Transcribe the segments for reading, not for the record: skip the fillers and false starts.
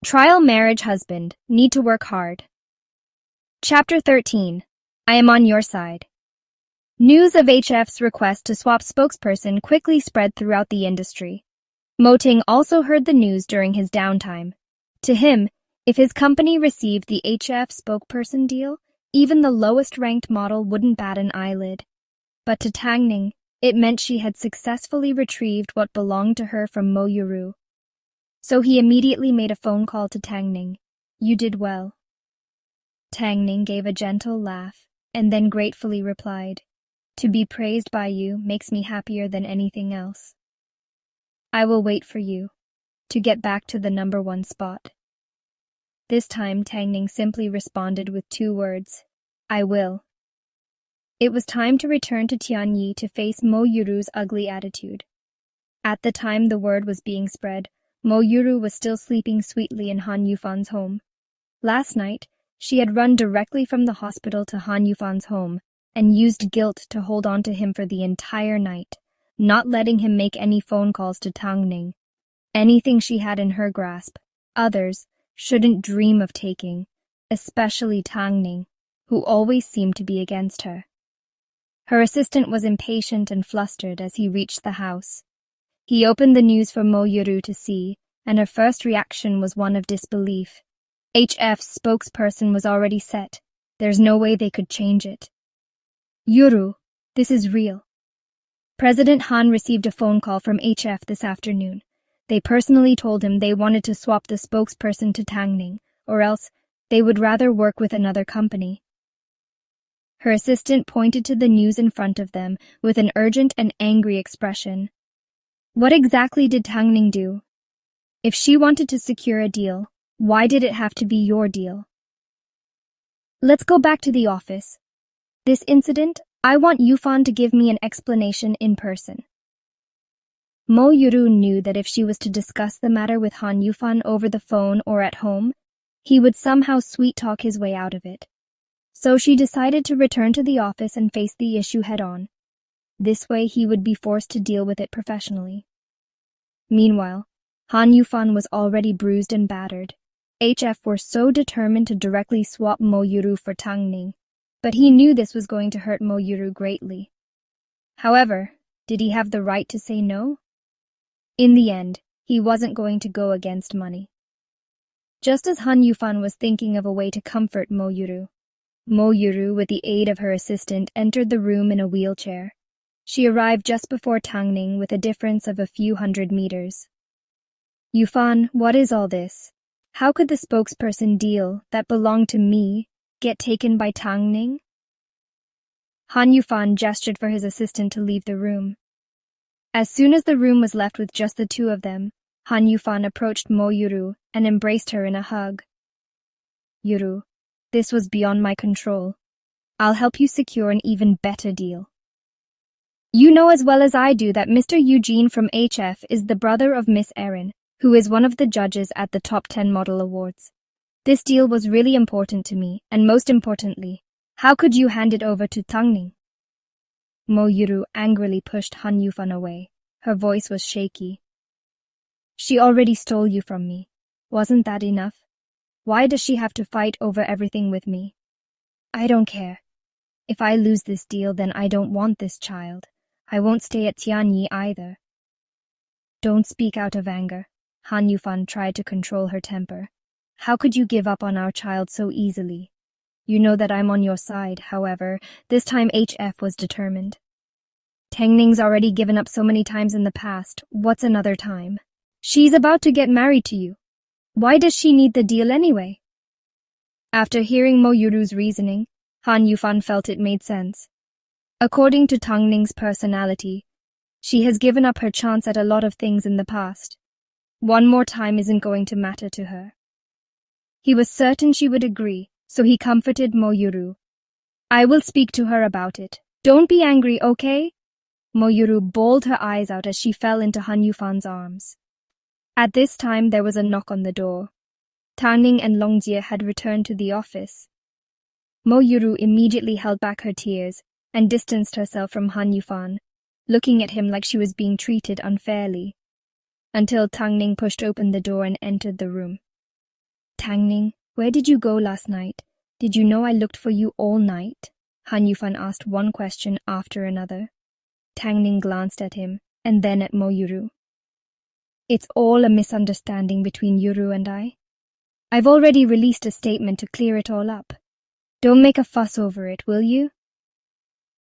Trial marriage husband, need to work hard. Chapter 13. I am on your side. News of HF's request to swap spokesperson quickly spread throughout the industry. Mo Ting also heard the news during his downtime. To him, if his company received the HF spokesperson deal, even the lowest-ranked model wouldn't bat an eyelid. But to Tang Ning, it meant she had successfully retrieved what belonged to her from Mo Yuru. So he immediately made a phone call to Tang Ning. You did well. Tang Ning gave a gentle laugh and then gratefully replied, To be praised by you makes me happier than anything else. I will wait for you to get back to the #1 spot. This time Tang Ning simply responded with 2 words, I will. It was time to return to Tianyi to face Mo Yuru's ugly attitude. At the time the word was being spread, Mo Yuru was still sleeping sweetly in Han Yufan's home. Last night, she had run directly from the hospital to Han Yufan's home and used guilt to hold on to him for the entire night, not letting him make any phone calls to Tang Ning. Anything she had in her grasp, others shouldn't dream of taking, especially Tang Ning, who always seemed to be against her. Her assistant was impatient and flustered as he reached the house. He opened the news for Mo Yuru to see, and her first reaction was one of disbelief. HF's spokesperson was already set. There's no way they could change it. Yuru, this is real. President Han received a phone call from HF this afternoon. They personally told him they wanted to swap the spokesperson to Tang Ning, or else they would rather work with another company. Her assistant pointed to the news in front of them with an urgent and angry expression. What exactly did Tang Ning do? If she wanted to secure a deal, why did it have to be your deal? Let's go back to the office. This incident, I want Yufan to give me an explanation in person. Mo Yuru knew that if she was to discuss the matter with Han Yufan over the phone or at home, he would somehow sweet-talk his way out of it. So she decided to return to the office and face the issue head-on. This way he would be forced to deal with it professionally. Meanwhile, Han Yufan was already bruised and battered. HF were so determined to directly swap Mo Yuru for Tang Ning, but he knew this was going to hurt Mo Yuru greatly. However, did he have the right to say no? In the end, he wasn't going to go against money. Just as Han Yufan was thinking of a way to comfort Mo Yuru, with the aid of her assistant, entered the room in a wheelchair. She arrived just before Tang Ning with a difference of a few hundred meters. Yufan, what is all this? How could the spokesperson deal that belonged to me get taken by Tang Ning? Han Yufan gestured for his assistant to leave the room. As soon as the room was left with just the two of them, Han Yufan approached Mo Yuru and embraced her in a hug. Yuru, this was beyond my control. I'll help you secure an even better deal. You know as well as I do that Mr. Eugene from HF is the brother of Miss Erin, who is one of the judges at the Top 10 Model Awards. This deal was really important to me, and most importantly, how could you hand it over to Tang Ning? Mo Yuru angrily pushed Han Yufan away. Her voice was shaky. She already stole you from me. Wasn't that enough? Why does she have to fight over everything with me? I don't care. If I lose this deal, then I don't want this child. I won't stay at Tianyi either. Don't speak out of anger. Han Yufan tried to control her temper. How could you give up on our child so easily? You know that I'm on your side, however, this time HF was determined. Tang Ning's already given up so many times in the past. What's another time? She's about to get married to you. Why does she need the deal anyway? After hearing Mo Yuru's reasoning, Han Yufan felt it made sense. According to Tang Ning's personality, she has given up her chance at a lot of things in the past. One more time isn't going to matter to her. He was certain she would agree, so he comforted Mo Yuru. I will speak to her about it. Don't be angry, okay? Mo Yuru bawled her eyes out as she fell into Han Yufan's arms. At this time, there was a knock on the door. Tang Ning and Long Jie had returned to the office. Mo Yuru immediately held back her tears and distanced herself from Han Yufan, looking at him like she was being treated unfairly, until Tang Ning pushed open the door and entered the room. Tangning, where did you go last night? Did you know I looked for you all night? Han Yufan asked one question after another. Tangning glanced at him, and then at Mo Yuru. It's all a misunderstanding between Yuru and I. I've already released a statement to clear it all up. Don't make a fuss over it, will you?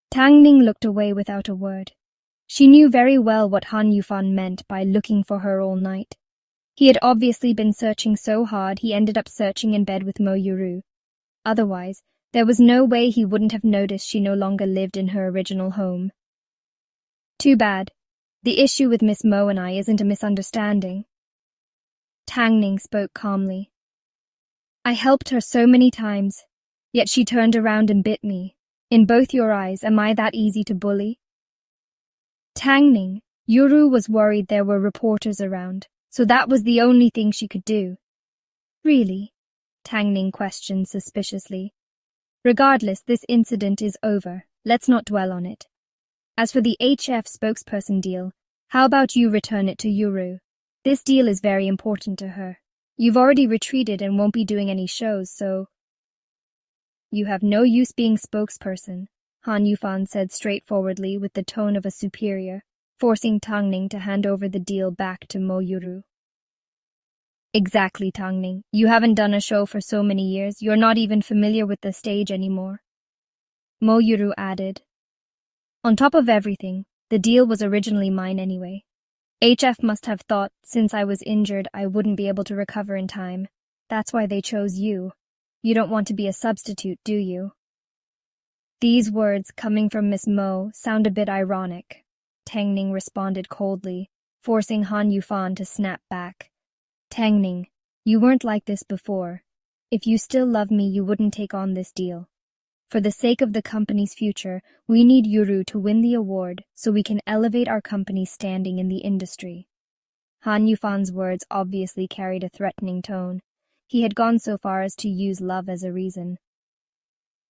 Tangning looked away without a word. She knew very well what Han Yufan meant by looking for her all night. He had obviously been searching so hard he ended up searching in bed with Mo Yuru. Otherwise, there was no way he wouldn't have noticed she no longer lived in her original home. Too bad. The issue with Miss Mo and I isn't a misunderstanding. Tangning spoke calmly. I helped her so many times, yet she turned around and bit me. In both your eyes, am I that easy to bully? Tangning, Yuru was worried there were reporters around, so that was the only thing she could do. Really? Tangning questioned suspiciously. Regardless, this incident is over. Let's not dwell on it. As for the HF spokesperson deal, how about you return it to Yuru? This deal is very important to her. You've already retreated and won't be doing any shows, so... You have no use being spokesperson, Han Yufan said straightforwardly with the tone of a superior, forcing Tangning to hand over the deal back to Mo Yuru. Exactly, Tangning. You haven't done a show for so many years, you're not even familiar with the stage anymore. Mo Yuru added. On top of everything, the deal was originally mine anyway. HF must have thought, since I was injured, I wouldn't be able to recover in time. That's why they chose you. You don't want to be a substitute, do you? These words, coming from Miss Mo, sound a bit ironic. Tangning responded coldly, forcing Han Yufan to snap back. Tangning, you weren't like this before. If you still love me, you wouldn't take on this deal. For the sake of the company's future, we need Yuru to win the award so we can elevate our company's standing in the industry. Han Yufan's words obviously carried a threatening tone. He had gone so far as to use love as a reason.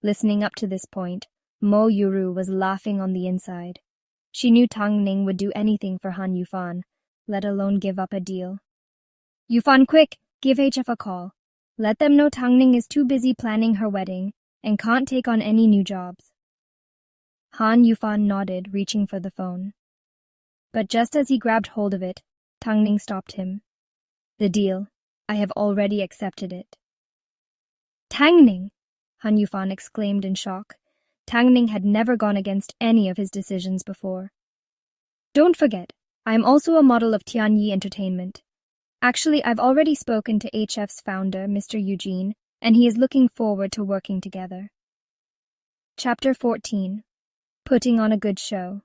Listening up to this point, Mo Yuru was laughing on the inside. She knew Tangning would do anything for Han Yufan, let alone give up a deal. Yufan, quick! Give HF a call. Let them know Tangning is too busy planning her wedding and can't take on any new jobs. Han Yufan nodded, reaching for the phone. But just as he grabbed hold of it, Tangning stopped him. The deal. I have already accepted it. Tangning! Han Yufan exclaimed in shock. Tangning had never gone against any of his decisions before. Don't forget, I am also a model of Tianyi Entertainment. Actually, I've already spoken to HF's founder, Mr. Eugene, and he is looking forward to working together. Chapter 14. Putting on a good show.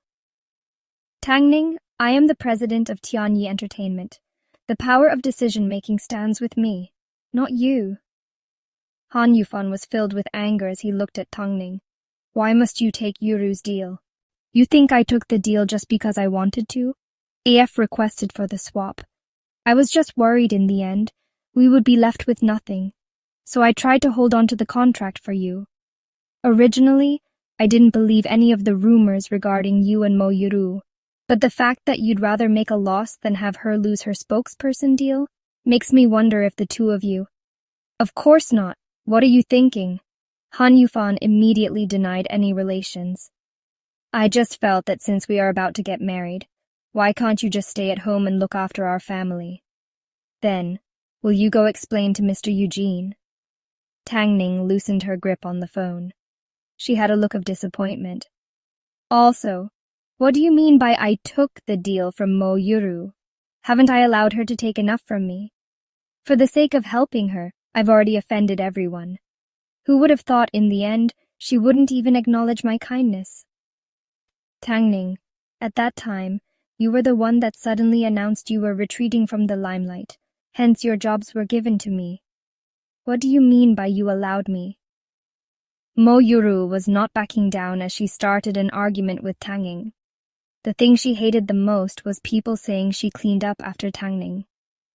Tangning, I am the president of Tianyi Entertainment. The power of decision-making stands with me, not you. Han Yufan was filled with anger as he looked at Tangning. Why must you take Yuru's deal? You think I took the deal just because I wanted to? AF requested for the swap. I was just worried in the end. We would be left with nothing. So I tried to hold on to the contract for you. Originally, I didn't believe any of the rumors regarding you and Mo Yuru, but the fact that you'd rather make a loss than have her lose her spokesperson deal makes me wonder if the two of you... Of course not. What are you thinking? Han Yufan immediately denied any relations. I just felt that since we are about to get married, why can't you just stay at home and look after our family? Then, will you go explain to Mr. Eugene? Tangning loosened her grip on the phone. She had a look of disappointment. Also, what do you mean by I took the deal from Mo Yuru? Haven't I allowed her to take enough from me? For the sake of helping her, I've already offended everyone. Who would have thought in the end she wouldn't even acknowledge my kindness? Tangning, at that time, you were the one that suddenly announced you were retreating from the limelight, hence your jobs were given to me. What do you mean by you allowed me? Mo Yuru was not backing down as she started an argument with Tangning. The thing she hated the most was people saying she cleaned up after Tangning.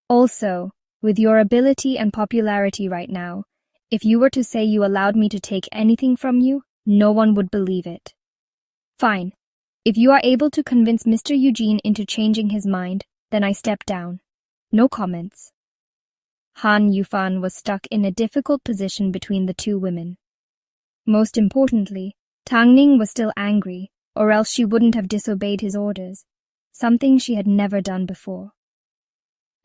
Also, with your ability and popularity right now, if you were to say you allowed me to take anything from you, no one would believe it. Fine. If you are able to convince Mr. Eugene into changing his mind, then I step down. No comments. Han Yufan was stuck in a difficult position between the two women. Most importantly, Tang Ning was still angry, or else she wouldn't have disobeyed his orders, something she had never done before.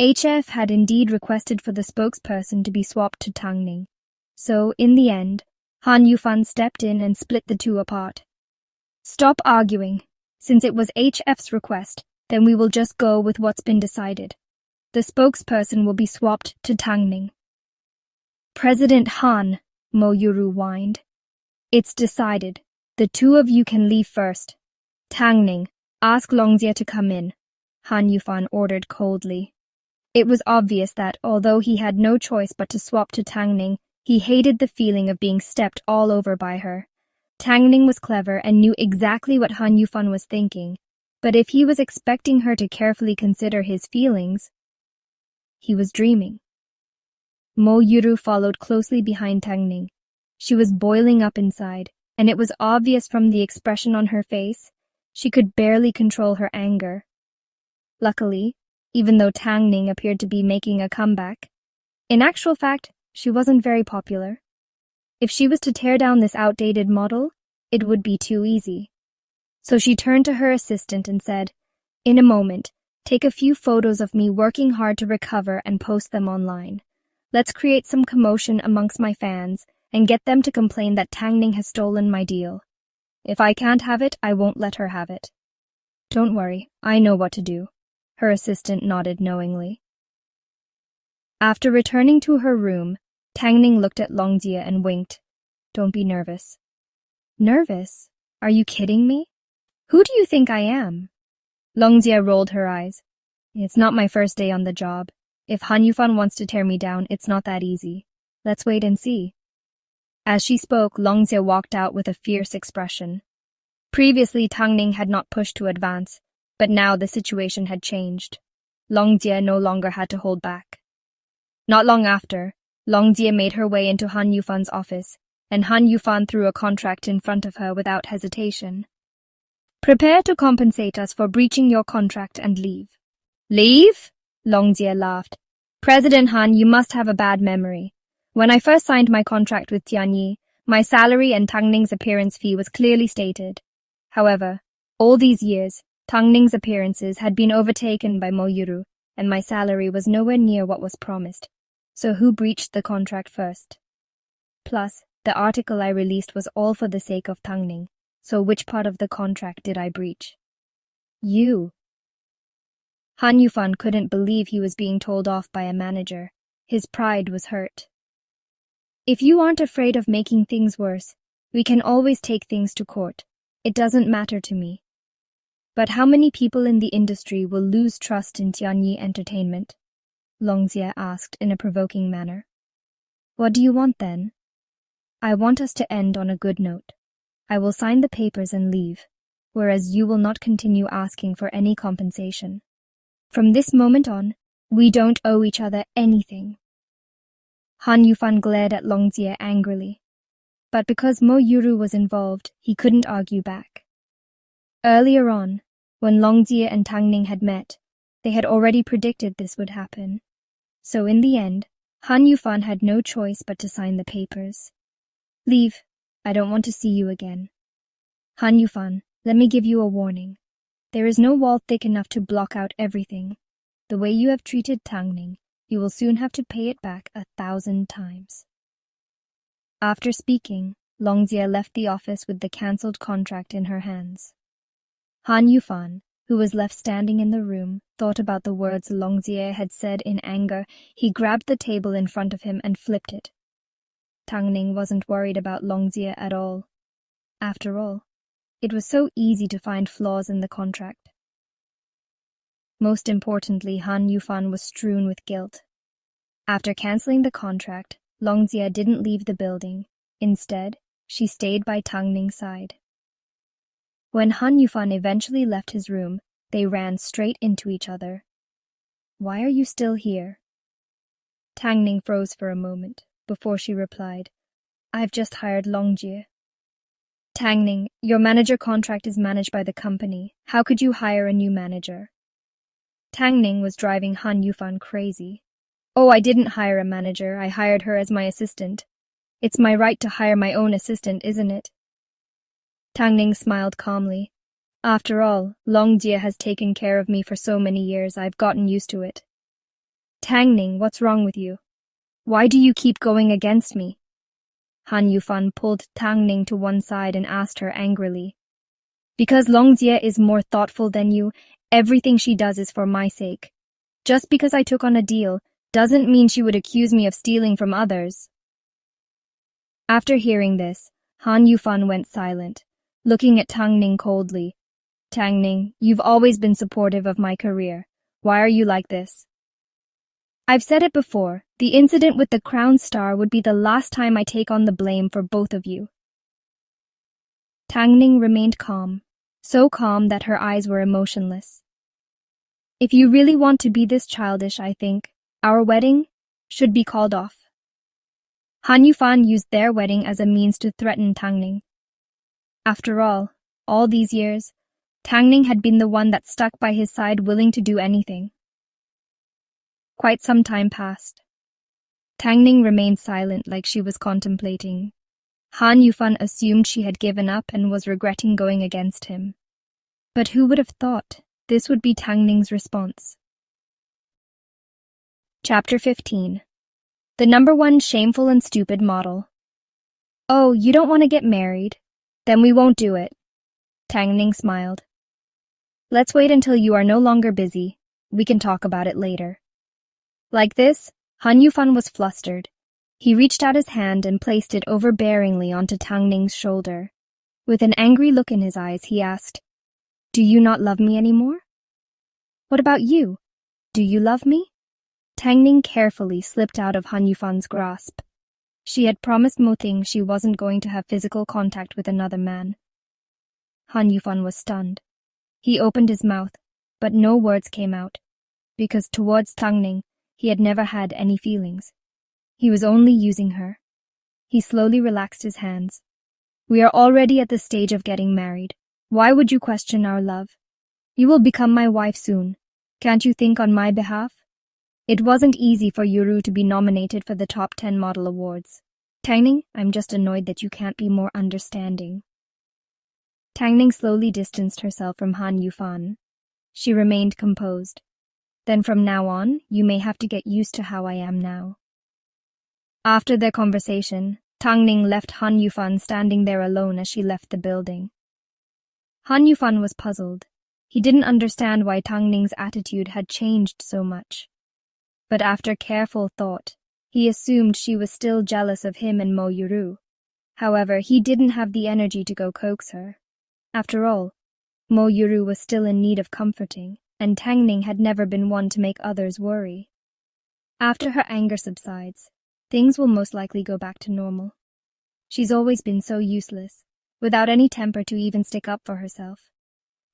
HF had indeed requested for the spokesperson to be swapped to Tang Ning, so in the end, Han Yufan stepped in and split the two apart. Stop arguing. Since it was HF's request, then we will just go with what's been decided. The spokesperson will be swapped to Tang Ning. President Han, Mo Yuru whined. It's decided. The two of you can leave first. Tang Ning, ask Longzhe to come in, Han Yufan ordered coldly. It was obvious that, although he had no choice but to swap to Tang Ning, he hated the feeling of being stepped all over by her. Tang Ning was clever and knew exactly what Han Yufan was thinking, but if he was expecting her to carefully consider his feelings, he was dreaming. Mo Yuru followed closely behind Tang Ning. She was boiling up inside, and it was obvious from the expression on her face, she could barely control her anger. Luckily, even though Tang Ning appeared to be making a comeback, in actual fact, she wasn't very popular. If she was to tear down this outdated model, it would be too easy. So she turned to her assistant and said, "In a moment, take a few photos of me working hard to recover and post them online. Let's create some commotion amongst my fans and get them to complain that Tang Ning has stolen my deal. If I can't have it, I won't let her have it." "Don't worry, I know what to do," her assistant nodded knowingly. After returning to her room, Tang Ning looked at Longzhe and winked. "Don't be nervous." "Nervous? Are you kidding me? Who do you think I am?" Longzhe rolled her eyes. "It's not my first day on the job. If Han Yufan wants to tear me down, it's not that easy. Let's wait and see." As she spoke, Longzhe walked out with a fierce expression. Previously, Tang Ning had not pushed to advance, but now the situation had changed. Longzhe no longer had to hold back. Not long after, Longzhe made her way into Han Yufan's office, and Han Yufan threw a contract in front of her without hesitation. "Prepare to compensate us for breaching your contract and leave." "Leave?" Longzhe laughed. "President Han, you must have a bad memory. When I first signed my contract with Tianyi, my salary and Tang Ning's appearance fee was clearly stated. However, all these years, Tang Ning's appearances had been overtaken by Mo Yuru, and my salary was nowhere near what was promised. So who breached the contract first? Plus, the article I released was all for the sake of Tang Ning, so which part of the contract did I breach?" "You." Han Yufan couldn't believe he was being told off by a manager. His pride was hurt. "If you aren't afraid of making things worse, we can always take things to court. It doesn't matter to me." "But how many people in the industry will lose trust in Tianyi Entertainment?" Longzhe asked in a provoking manner. "What do you want then?" "I want us to end on a good note. I will sign the papers and leave, whereas you will not continue asking for any compensation. From this moment on, we don't owe each other anything." Han Yufan glared at Longzhe angrily, but because Mo Yuru was involved, he couldn't argue back. Earlier on, when Longzhe and Tang Ning had met, they had already predicted this would happen. So in the end, Han Yufan had no choice but to sign the papers. "Leave. I don't want to see you again." "Han Yufan, let me give you a warning. There is no wall thick enough to block out everything. The way you have treated Tang Ning, you will soon have to pay it back 1,000 times. After speaking, Longzhe left the office with the cancelled contract in her hands. Han Yufan, who was left standing in the room, thought about the words Longzhe had said in anger. He grabbed the table in front of him and flipped it. Tang Ning wasn't worried about Longzhe at all. After all, it was so easy to find flaws in the contract. Most importantly, Han Yufan was strewn with guilt. After cancelling the contract, Longzhe didn't leave the building. Instead, she stayed by Tang Ning's side. When Han Yufan eventually left his room, they ran straight into each other. "Why are you still here?" Tang Ning froze for a moment before she replied, "I've just hired Longzhe." "Tang Ning, your manager contract is managed by the company. How could you hire a new manager?" Tang Ning was driving Han Yufan crazy. Oh, I didn't hire a manager. I hired her as my assistant. It's my right to hire my own assistant, isn't it? Tang Ning smiled calmly. After all, Long Jie has taken care of me for so many years, I've gotten used to it. Tang Ning, what's wrong with you? Why do you keep going against me? Han Yufan pulled Tang Ning to one side and asked her angrily. Because Long Jie is more thoughtful than you, everything she does is for my sake. Just because I took on a deal doesn't mean she would accuse me of stealing from others. After hearing this, Han Yufan went silent, looking at Tang Ning coldly. Tang Ning, you've always been supportive of my career. Why are you like this? I've said it before, the incident with the crown star would be the last time I take on the blame for both of you. Tang Ning remained calm, so calm that her eyes were emotionless. If you really want to be this childish, I think our wedding should be called off. Han Yufan used their wedding as a means to threaten Tang Ning. After all these years, Tang Ning had been the one that stuck by his side, willing to do anything. Quite some time passed. Tang Ning remained silent, like she was contemplating. Han Yufan assumed she had given up and was regretting going against him. But who would have thought this would be Tang Ning's response? Chapter 15. The number one shameful and stupid model. Oh, you don't want to get married? Then we won't do it. Tang Ning smiled. Let's wait until you are no longer busy. We can talk about it later. Like this, Han Yufan was flustered. He reached out his hand and placed it overbearingly onto Tang Ning's shoulder. With an angry look in his eyes, he asked, Do you not love me anymore? What about you? Do you love me? Tang Ning carefully slipped out of Han Yufan's grasp. She had promised Mo Ting she wasn't going to have physical contact with another man. Han Yufan was stunned. He opened his mouth, but no words came out, because towards Tang Ning, he had never had any feelings. He was only using her. He slowly relaxed his hands. We are already at the stage of getting married. Why would you question our love? You will become my wife soon. Can't you think on my behalf? It wasn't easy for Yuru to be nominated for the top 10 model awards. Tang Ning, I'm just annoyed that you can't be more understanding. Tang Ning slowly distanced herself from Han Yufan. She remained composed. Then from now on, you may have to get used to how I am now. After their conversation, Tang Ning left Han Yufan standing there alone as she left the building. Han Yufan was puzzled. He didn't understand why Tang Ning's attitude had changed so much. But after careful thought, he assumed she was still jealous of him and Mo Yuru. However, he didn't have the energy to go coax her. After all, Mo Yuru was still in need of comforting, and Tang Ning had never been one to make others worry. After her anger subsides, things will most likely go back to normal. She's always been so useless, without any temper to even stick up for herself.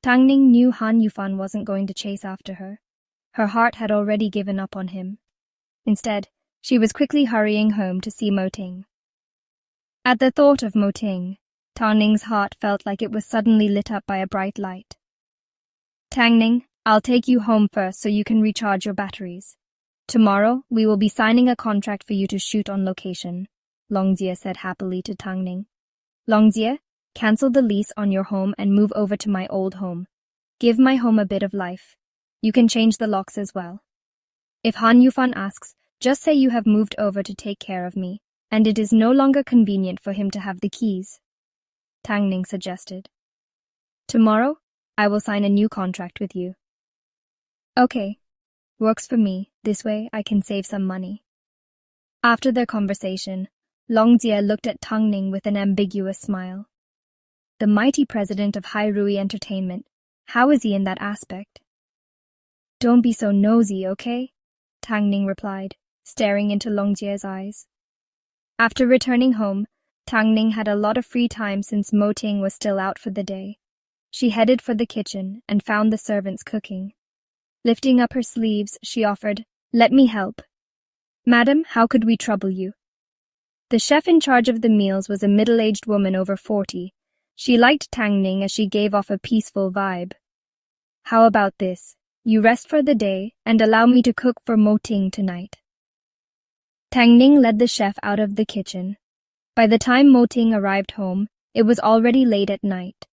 Tang Ning knew Han Yufan wasn't going to chase after her. Her heart had already given up on him. Instead, she was quickly hurrying home to see Mo Ting. At the thought of Mo Ting, Tang Ning's heart felt like it was suddenly lit up by a bright light. Tang Ning, I'll take you home first so you can recharge your batteries. Tomorrow, we will be signing a contract for you to shoot on location, Long Jie said happily to Tang Ning. Long Jie, cancel the lease on your home and move over to my old home. Give my home a bit of life. You can change the locks as well. If Han Yufan asks, just say you have moved over to take care of me, and it is no longer convenient for him to have the keys. Tang Ning suggested. Tomorrow, I will sign a new contract with you. Okay, works for me. This way I can save some money. After their conversation, Long Jie looked at Tang Ning with an ambiguous smile. The mighty president of Hai Rui Entertainment, how is he in that aspect? Don't be so nosy, okay? Tang Ning replied, staring into Long Jie's eyes. After returning home, Tang Ning had a lot of free time since Mo Ting was still out for the day. She headed for the kitchen and found the servants cooking. Lifting up her sleeves, she offered, Let me help. Madam, how could we trouble you? The chef in charge of the meals was a middle-aged woman over 40. She liked Tang Ning as she gave off a peaceful vibe. How about this? You rest for the day and allow me to cook for Mo Ting tonight. Tang Ning led the chef out of the kitchen. By the time Mo Ting arrived home, it was already late at night.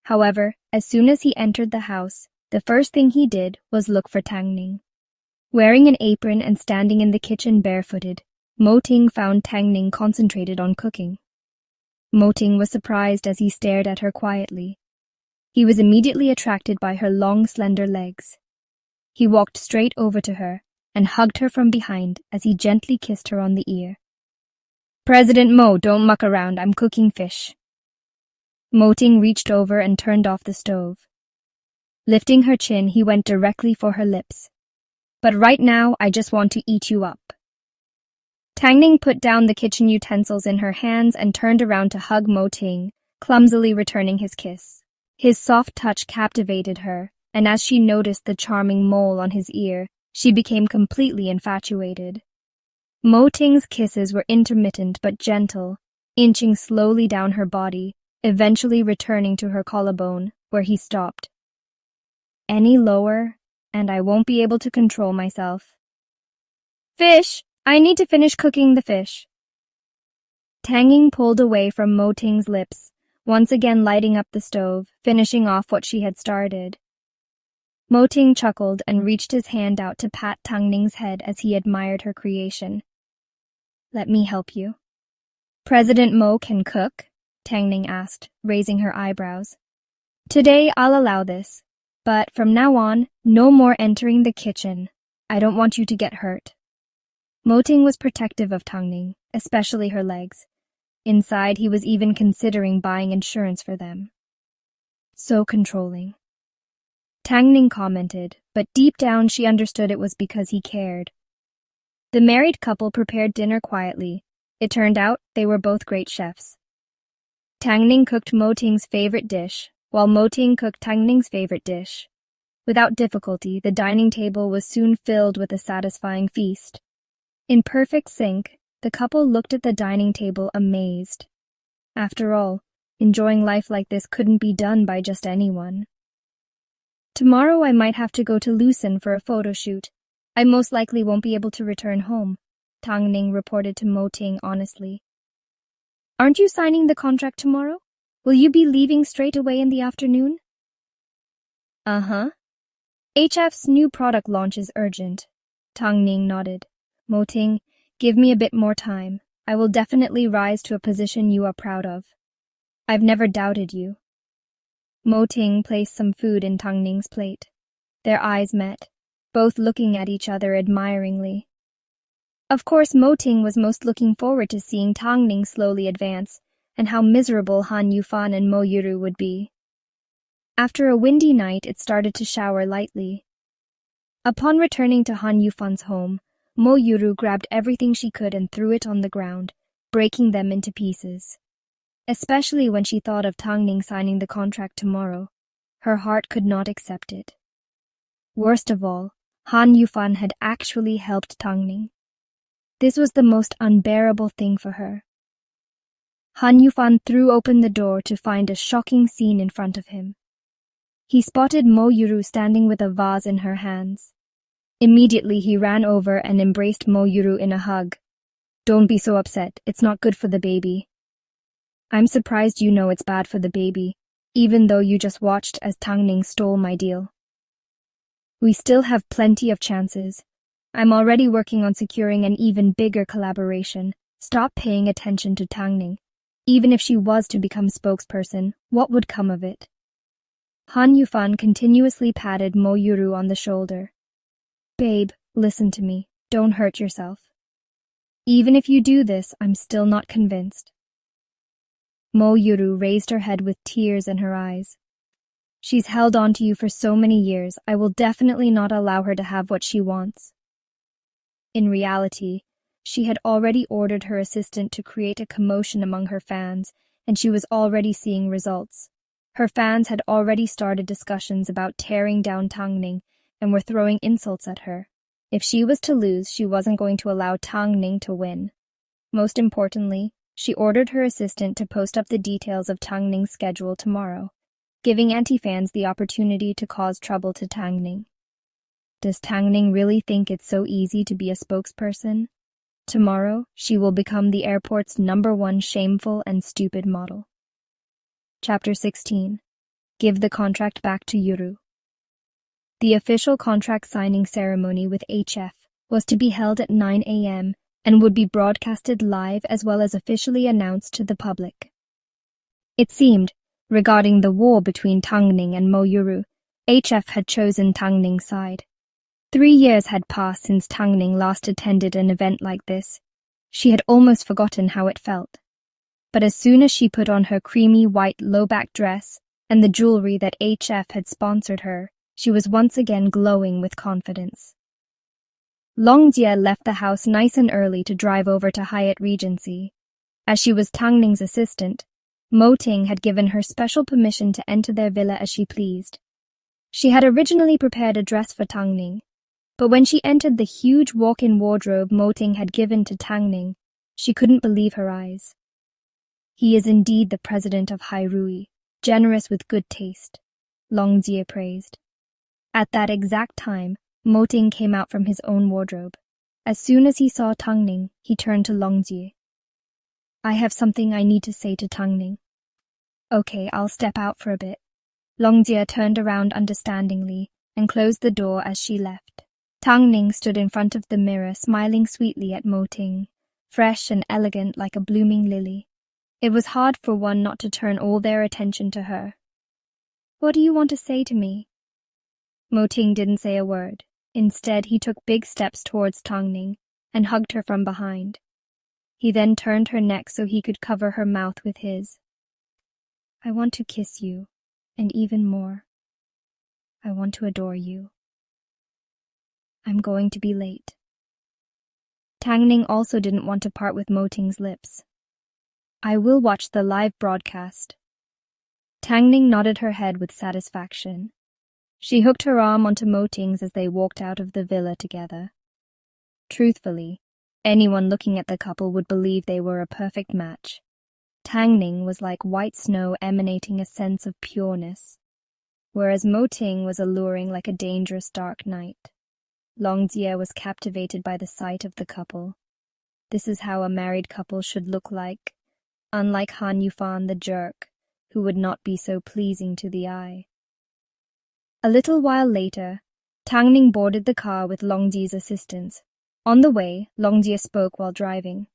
However, as soon as he entered the house, the first thing he did was look for Tang Ning. Wearing an apron and standing in the kitchen barefooted, Mo Ting found Tang Ning concentrated on cooking. Mo Ting was surprised as he stared at her quietly. He was immediately attracted by her long, slender legs. He walked straight over to her and hugged her from behind as he gently kissed her on the ear. "President Mo, don't muck around, I'm cooking fish." Mo Ting reached over and turned off the stove. Lifting her chin, he went directly for her lips. "But right now, I just want to eat you up." Tang Ning put down the kitchen utensils in her hands and turned around to hug Mo Ting, clumsily returning his kiss. His soft touch captivated her, and as she noticed the charming mole on his ear, she became completely infatuated. Mo Ting's kisses were intermittent but gentle, inching slowly down her body, eventually returning to her collarbone, where he stopped. "Any lower, and I won't be able to control myself." "Fish! I need to finish cooking the fish." Tang Ning pulled away from Mo Ting's lips, once again lighting up the stove, finishing off what she had started. Mo Ting chuckled and reached his hand out to pat Tang Ning's head as he admired her creation. "Let me help you." "President Mo can cook?" Tang Ning asked, raising her eyebrows. "Today I'll allow this, but from now on, no more entering the kitchen. I don't want you to get hurt." Mo Ting was protective of Tang Ning, especially her legs. Inside, he was even considering buying insurance for them. "So controlling." Tang Ning commented, but deep down she understood it was because he cared. The married couple prepared dinner quietly. It turned out they were both great chefs. Tang Ning cooked Mo Ting's favorite dish, while Mo Ting cooked Tang Ning's favorite dish. Without difficulty, the dining table was soon filled with a satisfying feast. In perfect sync, the couple looked at the dining table amazed. After all, enjoying life like this couldn't be done by just anyone. "Tomorrow I might have to go to Lucerne for a photo shoot. I most likely won't be able to return home," Tang Ning reported to Mo Ting honestly. "Aren't you signing the contract tomorrow? Will you be leaving straight away in the afternoon?" "Uh-huh. HF's new product launch is urgent." Tang Ning nodded. "Mo Ting, give me a bit more time. I will definitely rise to a position you are proud of. I've never doubted you." Mo Ting placed some food in Tang Ning's plate. Their eyes met, both looking at each other admiringly. Of course, Mo Ting was most looking forward to seeing Tang Ning slowly advance, and how miserable Han Yufan and Mo Yuru would be. After a windy night, it started to shower lightly. Upon returning to Han Yufan's home, Mo Yuru grabbed everything she could and threw it on the ground, breaking them into pieces. Especially when she thought of Tang Ning signing the contract tomorrow, her heart could not accept it. Worst of all, Han Yufan had actually helped Tang Ning. This was the most unbearable thing for her. Han Yufan threw open the door to find a shocking scene in front of him. He spotted Mo Yuru standing with a vase in her hands. Immediately, he ran over and embraced Mo Yuru in a hug. "Don't be so upset. It's not good for the baby." "I'm surprised you know it's bad for the baby, even though you just watched as Tang Ning stole my deal." "We still have plenty of chances. I'm already working on securing an even bigger collaboration. Stop paying attention to Tang Ning. Even if she was to become spokesperson, what would come of it?" Han Yufan continuously patted Mo Yuru on the shoulder. "Babe, listen to me. Don't hurt yourself. Even if you do this, I'm still not convinced." Mo Yuru raised her head with tears in her eyes. "She's held on to you for so many years. I will definitely not allow her to have what she wants." In reality, she had already ordered her assistant to create a commotion among her fans, and she was already seeing results. Her fans had already started discussions about tearing down Tang Ning and were throwing insults at her. If she was to lose, she wasn't going to allow Tang Ning to win. Most importantly, she ordered her assistant to post up the details of Tang Ning's schedule tomorrow, giving anti-fans the opportunity to cause trouble to Tang Ning. Does Tang Ning really think it's so easy to be a spokesperson? Tomorrow, she will become the airport's #1 shameful and stupid model. Chapter 16. Give the contract back to Yuru. The official contract signing ceremony with HF was to be held at 9 a.m. and would be broadcasted live as well as officially announced to the public. It seemed, regarding the war between Tangning and Mo Yuru, HF had chosen Tangning's side. 3 years had passed since Tangning last attended an event like this. She had almost forgotten how it felt. But as soon as she put on her creamy white low-back dress and the jewelry that HF had sponsored her, she was once again glowing with confidence. Longjie left the house nice and early to drive over to Hyatt Regency. As she was Tangning's assistant, Mo Ting had given her special permission to enter their villa as she pleased. She had originally prepared a dress for Tangning, but when she entered the huge walk-in wardrobe Mo Ting had given to Tangning, she couldn't believe her eyes. He is indeed the president of Hairui, generous with good taste, Longjie praised. At that exact time, Mo Ting came out from his own wardrobe. As soon as he saw Tangning, he turned to Longjie. I have something I need to say to Tangning. Okay, I'll step out for a bit. Longjie turned around understandingly and closed the door as she left. Tangning stood in front of the mirror smiling sweetly at Mo Ting, fresh and elegant like a blooming lily. It was hard for one not to turn all their attention to her. What do you want to say to me? Mo Ting didn't say a word. Instead, he took big steps towards Tangning and hugged her from behind. He then turned her neck so he could cover her mouth with his. I want to kiss you, and even more. I want to adore you. I'm going to be late. Tangning also didn't want to part with Mo Ting's lips. I will watch the live broadcast. Tangning nodded her head with satisfaction. She hooked her arm onto Mo Ting's as they walked out of the villa together. Truthfully, anyone looking at the couple would believe they were a perfect match. Tangning was like white snow emanating a sense of pureness, whereas Mo Ting was alluring like a dangerous dark night. Longjie was captivated by the sight of the couple. This is how a married couple should look like, unlike Han Yufan the jerk, who would not be so pleasing to the eye. A little while later, Tangning boarded the car with Longjie's assistance. On the way, Longjie spoke while driving.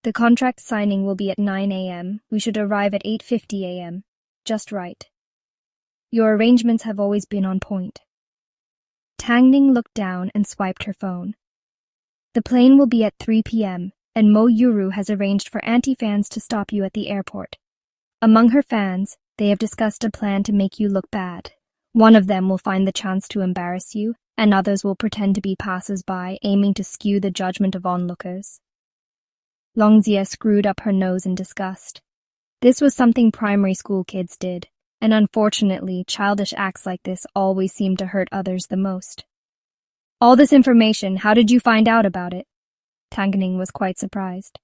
The contract signing will be at 9 a.m. We should arrive at 8:50 a.m. Just right. Your arrangements have always been on point. Tangning looked down and swiped her phone. The plane will be at 3 p.m., and Mo Yuru has arranged for anti-fans to stop you at the airport. Among her fans, they have discussed a plan to make you look bad. One of them will find the chance to embarrass you, and others will pretend to be passers-by, aiming to skew the judgment of onlookers. Longjie screwed up her nose in disgust. This was something primary school kids did, and unfortunately, childish acts like this always seem to hurt others the most. All this information, how did you find out about it? Tangning was quite surprised.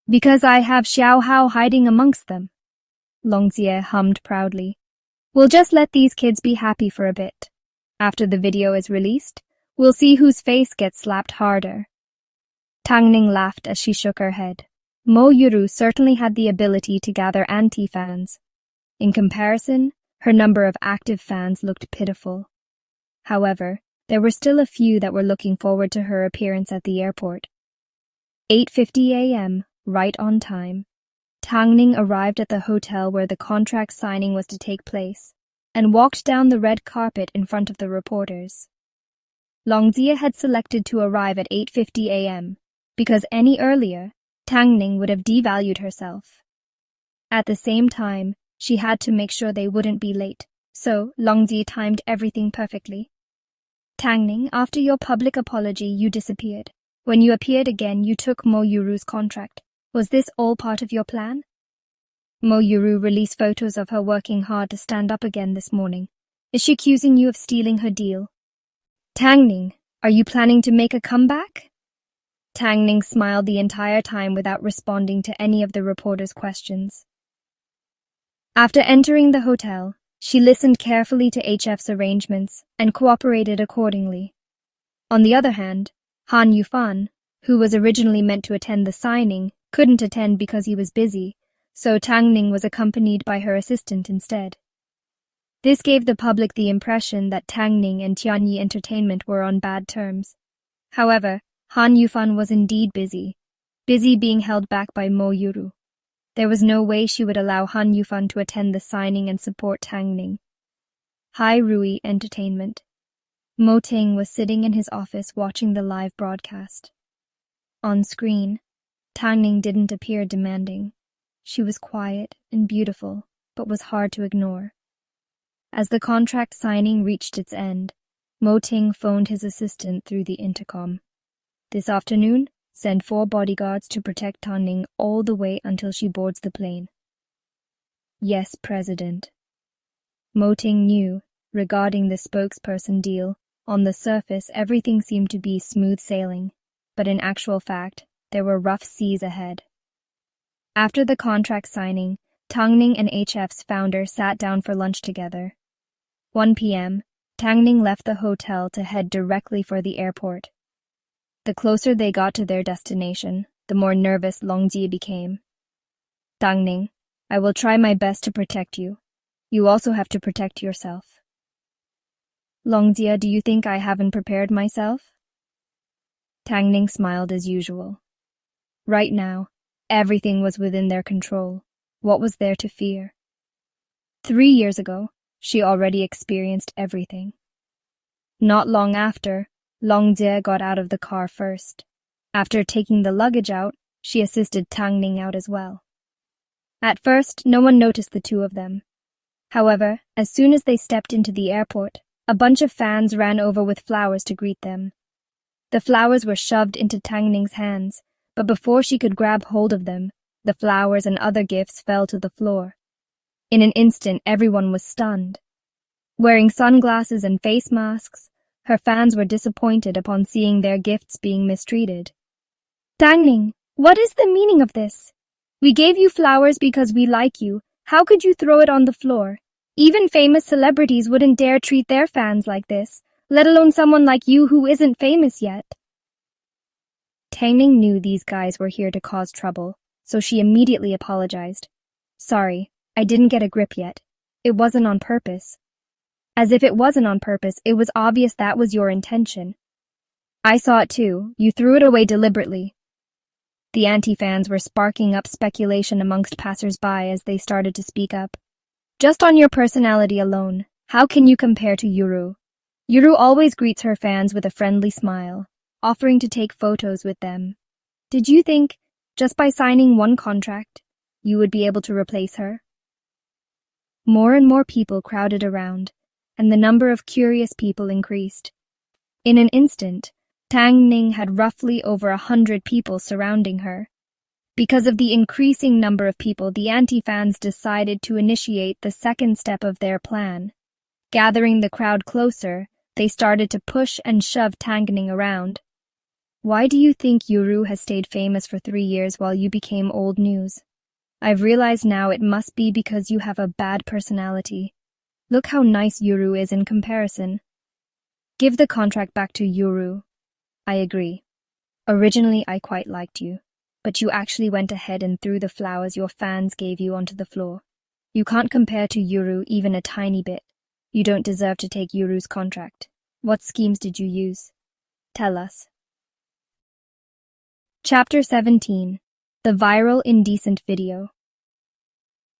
Because I have Xiao Hao hiding amongst them. Longjie hummed proudly. We'll just let these kids be happy for a bit. After the video is released, we'll see whose face gets slapped harder. Tangning laughed as she shook her head. Mo Yuru certainly had the ability to gather anti-fans. In comparison, her number of active fans looked pitiful. However, there were still a few that were looking forward to her appearance at the airport. 8:50 a.m., right on time. Tangning arrived at the hotel where the contract signing was to take place and walked down the red carpet in front of the reporters. Longjie had selected to arrive at 8:50 a.m. because any earlier, Tangning would have devalued herself. At the same time, she had to make sure they wouldn't be late, so Longjie timed everything perfectly. Tangning, after your public apology, you disappeared. When you appeared again, you took Mo Yuru's contract. Was this all part of your plan? Mo Yuru released photos of her working hard to stand up again this morning. Is she accusing you of stealing her deal? Tangning, are you planning to make a comeback? Tangning smiled the entire time without responding to any of the reporters' questions. After entering the hotel, she listened carefully to HF's arrangements and cooperated accordingly. On the other hand, Han Yufan, who was originally meant to attend the signing, couldn't attend because he was busy, so Tang Ning was accompanied by her assistant instead. This gave the public the impression that Tang Ning and Tianyi Entertainment were on bad terms. However, Han Yufan was indeed busy being held back by Mo Yuru. There was no way she would allow Han Yufan to attend the signing and support Tang Ning. Hai Rui Entertainment. Mo Ting was sitting in his office watching the live broadcast. On screen, Tang Ning didn't appear demanding. She was quiet and beautiful, but was hard to ignore. As the contract signing reached its end, Mo Ting phoned his assistant through the intercom. This afternoon, send 4 bodyguards to protect Tang Ning all the way until she boards the plane. Yes, President. Mo Ting knew, regarding the spokesperson deal, on the surface everything seemed to be smooth sailing, but in actual fact, there were rough seas ahead. After the contract signing, Tang Ning and HF's founder sat down for lunch together. 1 p.m., Tang Ning left the hotel to head directly for the airport. The closer they got to their destination, the more nervous Longjie became. Tang Ning, I will try my best to protect you. You also have to protect yourself. Longjie, do you think I haven't prepared myself? Tang Ning smiled as usual. Right now, everything was within their control. What was there to fear? 3 years ago, she already experienced everything. Not long after, Longjie got out of the car first. After taking the luggage out, she assisted Tang Ning out as well. At first, no one noticed the two of them. However, as soon as they stepped into the airport, a bunch of fans ran over with flowers to greet them. The flowers were shoved into Tang Ning's hands, but before she could grab hold of them, the flowers and other gifts fell to the floor. In an instant, everyone was stunned. Wearing sunglasses and face masks, her fans were disappointed upon seeing their gifts being mistreated. Tang Ning, what is the meaning of this? We gave you flowers because we like you. How could you throw it on the floor? Even famous celebrities wouldn't dare treat their fans like this, let alone someone like you who isn't famous yet. Tang Ning knew these guys were here to cause trouble, so she immediately apologized. Sorry, I didn't get a grip yet. It wasn't on purpose. As if it wasn't on purpose, it was obvious that was your intention. I saw it too. You threw it away deliberately. The anti-fans were sparking up speculation amongst passers-by as they started to speak up. Just on your personality alone, how can you compare to Yuru? Yuru always greets her fans with a friendly smile, offering to take photos with them. Did you think, just by signing one contract, you would be able to replace her? More and more people crowded around, and the number of curious people increased. In an instant, Tang Ning had roughly over 100 people surrounding her. Because of the increasing number of people, the anti-fans decided to initiate the second step of their plan. Gathering the crowd closer, they started to push and shove Tang Ning around. Why do you think Yuru has stayed famous for 3 years while you became old news? I've realized now it must be because you have a bad personality. Look how nice Yuru is in comparison. Give the contract back to Yuru. I agree. Originally, I quite liked you, but you actually went ahead and threw the flowers your fans gave you onto the floor. You can't compare to Yuru even a tiny bit. You don't deserve to take Yuru's contract. What schemes did you use? Tell us. Chapter 17. The Viral Indecent Video.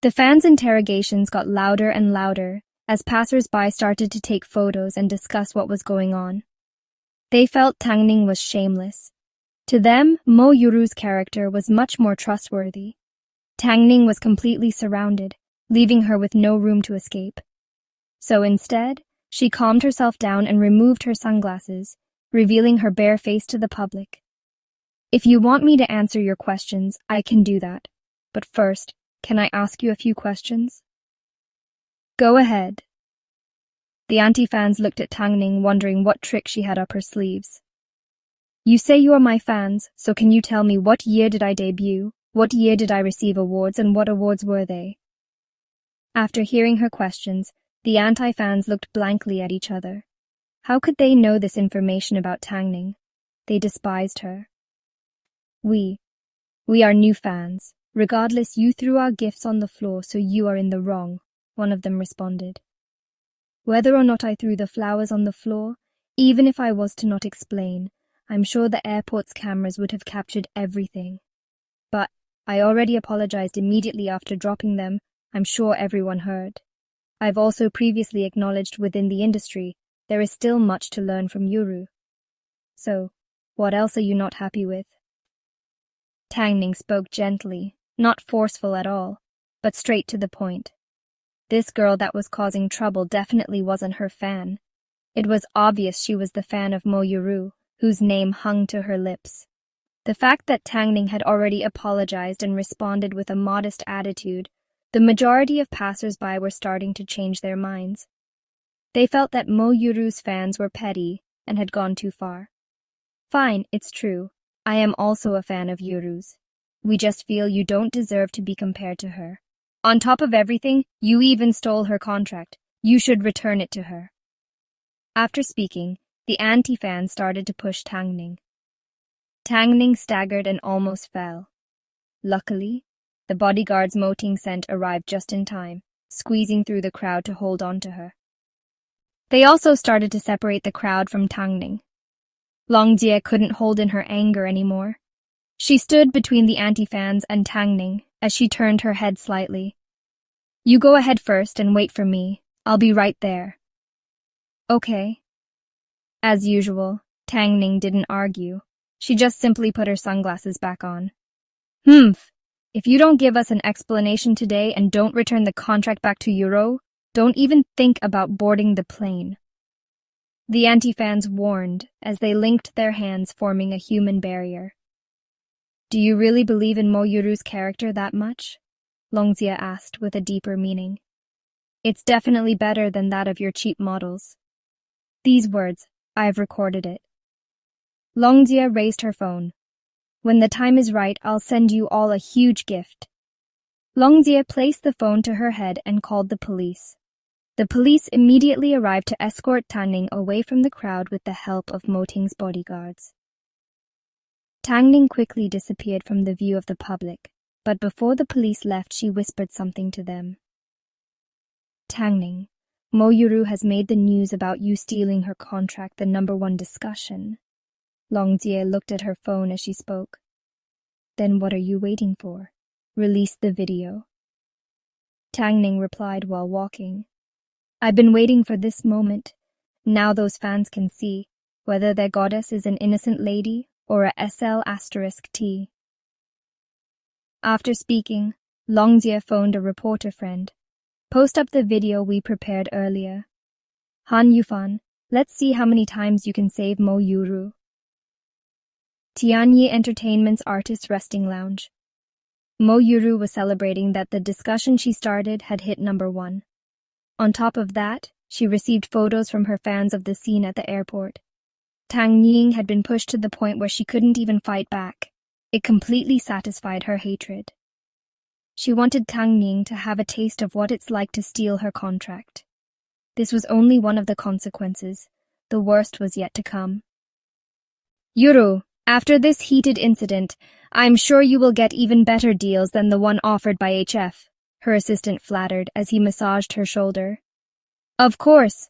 The fans' interrogations got louder and louder as passers-by started to take photos and discuss what was going on. They felt Tang Ning was shameless. To them, Mo Yuru's character was much more trustworthy. Tang Ning was completely surrounded, leaving her with no room to escape. So instead, she calmed herself down and removed her sunglasses, revealing her bare face to the public. If you want me to answer your questions, I can do that. But first, can I ask you a few questions? Go ahead. The anti-fans looked at Tang Ning, wondering what trick she had up her sleeves. You say you are my fans, so can you tell me what year did I debut, what year did I receive awards, and what awards were they? After hearing her questions, the anti-fans looked blankly at each other. How could they know this information about Tang Ning? They despised her. We are new fans. Regardless, you threw our gifts on the floor, so you are in the wrong, one of them responded. Whether or not I threw the flowers on the floor, even if I was to not explain, I'm sure the airport's cameras would have captured everything. But I already apologized immediately after dropping them. I'm sure everyone heard. I've also previously acknowledged within the industry there is still much to learn from Yuru. So, what else are you not happy with? Tangning spoke gently, not forceful at all, but straight to the point. This girl that was causing trouble definitely wasn't her fan. It was obvious she was the fan of Mo Yuru, whose name hung to her lips. The fact that Tangning had already apologized and responded with a modest attitude, the majority of passers-by were starting to change their minds. They felt that Mo Yuru's fans were petty and had gone too far. Fine, it's true. I am also a fan of Yuru's. We just feel you don't deserve to be compared to her. On top of everything, you even stole her contract. You should return it to her. After speaking, the anti-fans started to push Tangning. Tangning staggered and almost fell. Luckily, the bodyguard's moting scent arrived just in time, squeezing through the crowd to hold on to her. They also started to separate the crowd from Tangning. Longjie couldn't hold in her anger anymore. She stood between the anti-fans and Tangning as she turned her head slightly. You go ahead first and wait for me. I'll be right there. Okay. As usual, Tangning didn't argue. She just simply put her sunglasses back on. If you don't give us an explanation today and don't return the contract back to Euro, don't even think about boarding the plane. The anti-fans warned as they linked their hands, forming a human barrier. Do you really believe in Mo Yuru's character that much? Longjie asked with a deeper meaning. It's definitely better than that of your cheap models. These words, I've recorded it. Longjie raised her phone. When the time is right, I'll send you all a huge gift. Longjie placed the phone to her head and called the police. The police immediately arrived to escort Tangning away from the crowd with the help of Moting's bodyguards. Tangning quickly disappeared from the view of the public, but before the police left, she whispered something to them. Tangning, Mo Yuru has made the news about you stealing her contract the #1 discussion. Longjie looked at her phone as she spoke. Then what are you waiting for? Release the video. Tangning replied while walking. I've been waiting for this moment. Now those fans can see whether their goddess is an innocent lady or a SL*T. After speaking, Longjie phoned a reporter friend. Post up the video we prepared earlier. Han Yufan, let's see how many times you can save Mo Yuru. Tianyi Entertainment's Artist Resting Lounge. Mo Yuru was celebrating that the discussion she started had hit #1. On top of that, she received photos from her fans of the scene at the airport. Tang Ying had been pushed to the point where she couldn't even fight back. It completely satisfied her hatred. She wanted Tang Ying to have a taste of what it's like to steal her contract. This was only one of the consequences. The worst was yet to come. Yuru, after this heated incident, I'm sure you will get even better deals than the one offered by HF, her assistant flattered as he massaged her shoulder. Of course.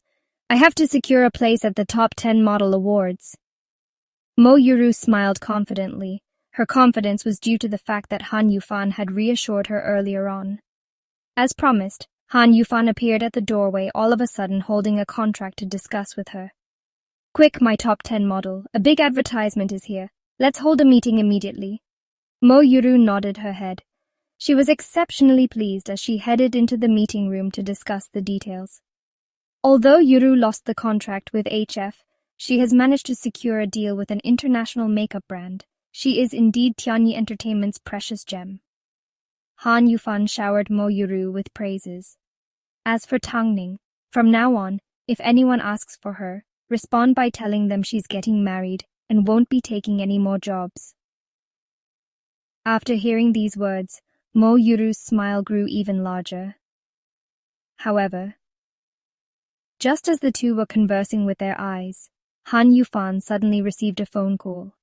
I have to secure a place at the top 10 model awards. Mo Yuru smiled confidently. Her confidence was due to the fact that Han Yufan had reassured her earlier on. As promised, Han Yufan appeared at the doorway all of a sudden holding a contract to discuss with her. Quick, my top 10 model. A big advertisement is here. Let's hold a meeting immediately. Mo Yuru nodded her head. She was exceptionally pleased as she headed into the meeting room to discuss the details. Although Yuru lost the contract with HF, she has managed to secure a deal with an international makeup brand. She is indeed Tianyi Entertainment's precious gem. Han Yufan showered Mo Yuru with praises. As for Tangning, from now on, if anyone asks for her, respond by telling them she's getting married and won't be taking any more jobs. After hearing these words, Mo Yuru's smile grew even larger. However, just as the two were conversing with their eyes, Han Yufan suddenly received a phone call.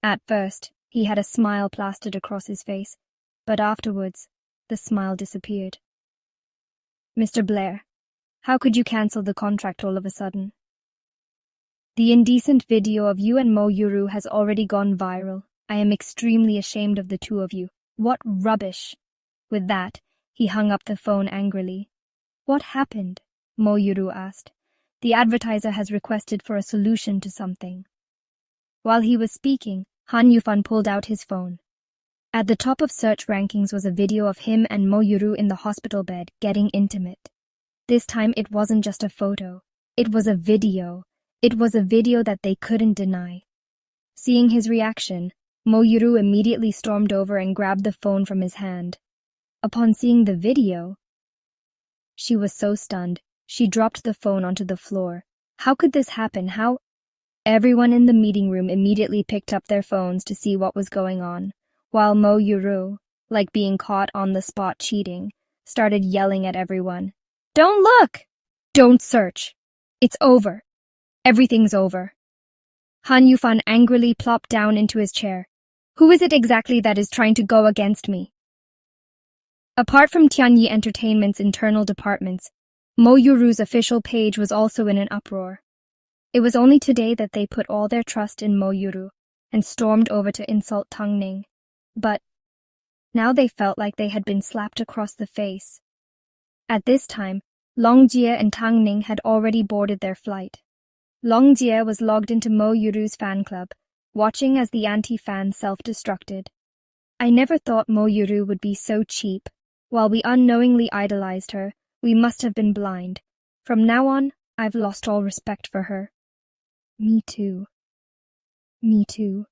At first, He had a smile plastered across his face, but afterwards, the smile disappeared. Mr. Blair, how could you cancel the contract all of a sudden? The indecent video of you and Mo Yuru has already gone viral. I am extremely ashamed of the two of you. What rubbish! With that, he hung up the phone angrily. What happened? Mo Yuru asked. The advertiser has requested for a solution to something. While he was speaking, Han Yufan pulled out his phone. At the top of search rankings was a video of him and Mo Yuru in the hospital bed getting intimate. This time it wasn't just a photo. It was a video. It was a video that they couldn't deny. Seeing his reaction, Mo Yuru immediately stormed over and grabbed the phone from his hand. Upon seeing the video, she was so stunned, she dropped the phone onto the floor. How could this happen? How? Everyone in the meeting room immediately picked up their phones to see what was going on, while Mo Yuru, like being caught on the spot cheating, started yelling at everyone. Don't look! Don't search! It's over. Everything's over. Han Yufan angrily plopped down into his chair. Who is it exactly that is trying to go against me? Apart from Tianyi Entertainment's internal departments, Mo Yuru's official page was also in an uproar. It was only today that they put all their trust in Mo Yuru and stormed over to insult Tang Ning. But now they felt like they had been slapped across the face. At this time, Long Jie and Tang Ning had already boarded their flight. Long Jie was logged into Mo Yuru's fan club, watching as the anti-fan self-destructed. I never thought Mo Yuru would be so cheap. While we unknowingly idolized her, we must have been blind. From now on, I've lost all respect for her. Me too. Me too.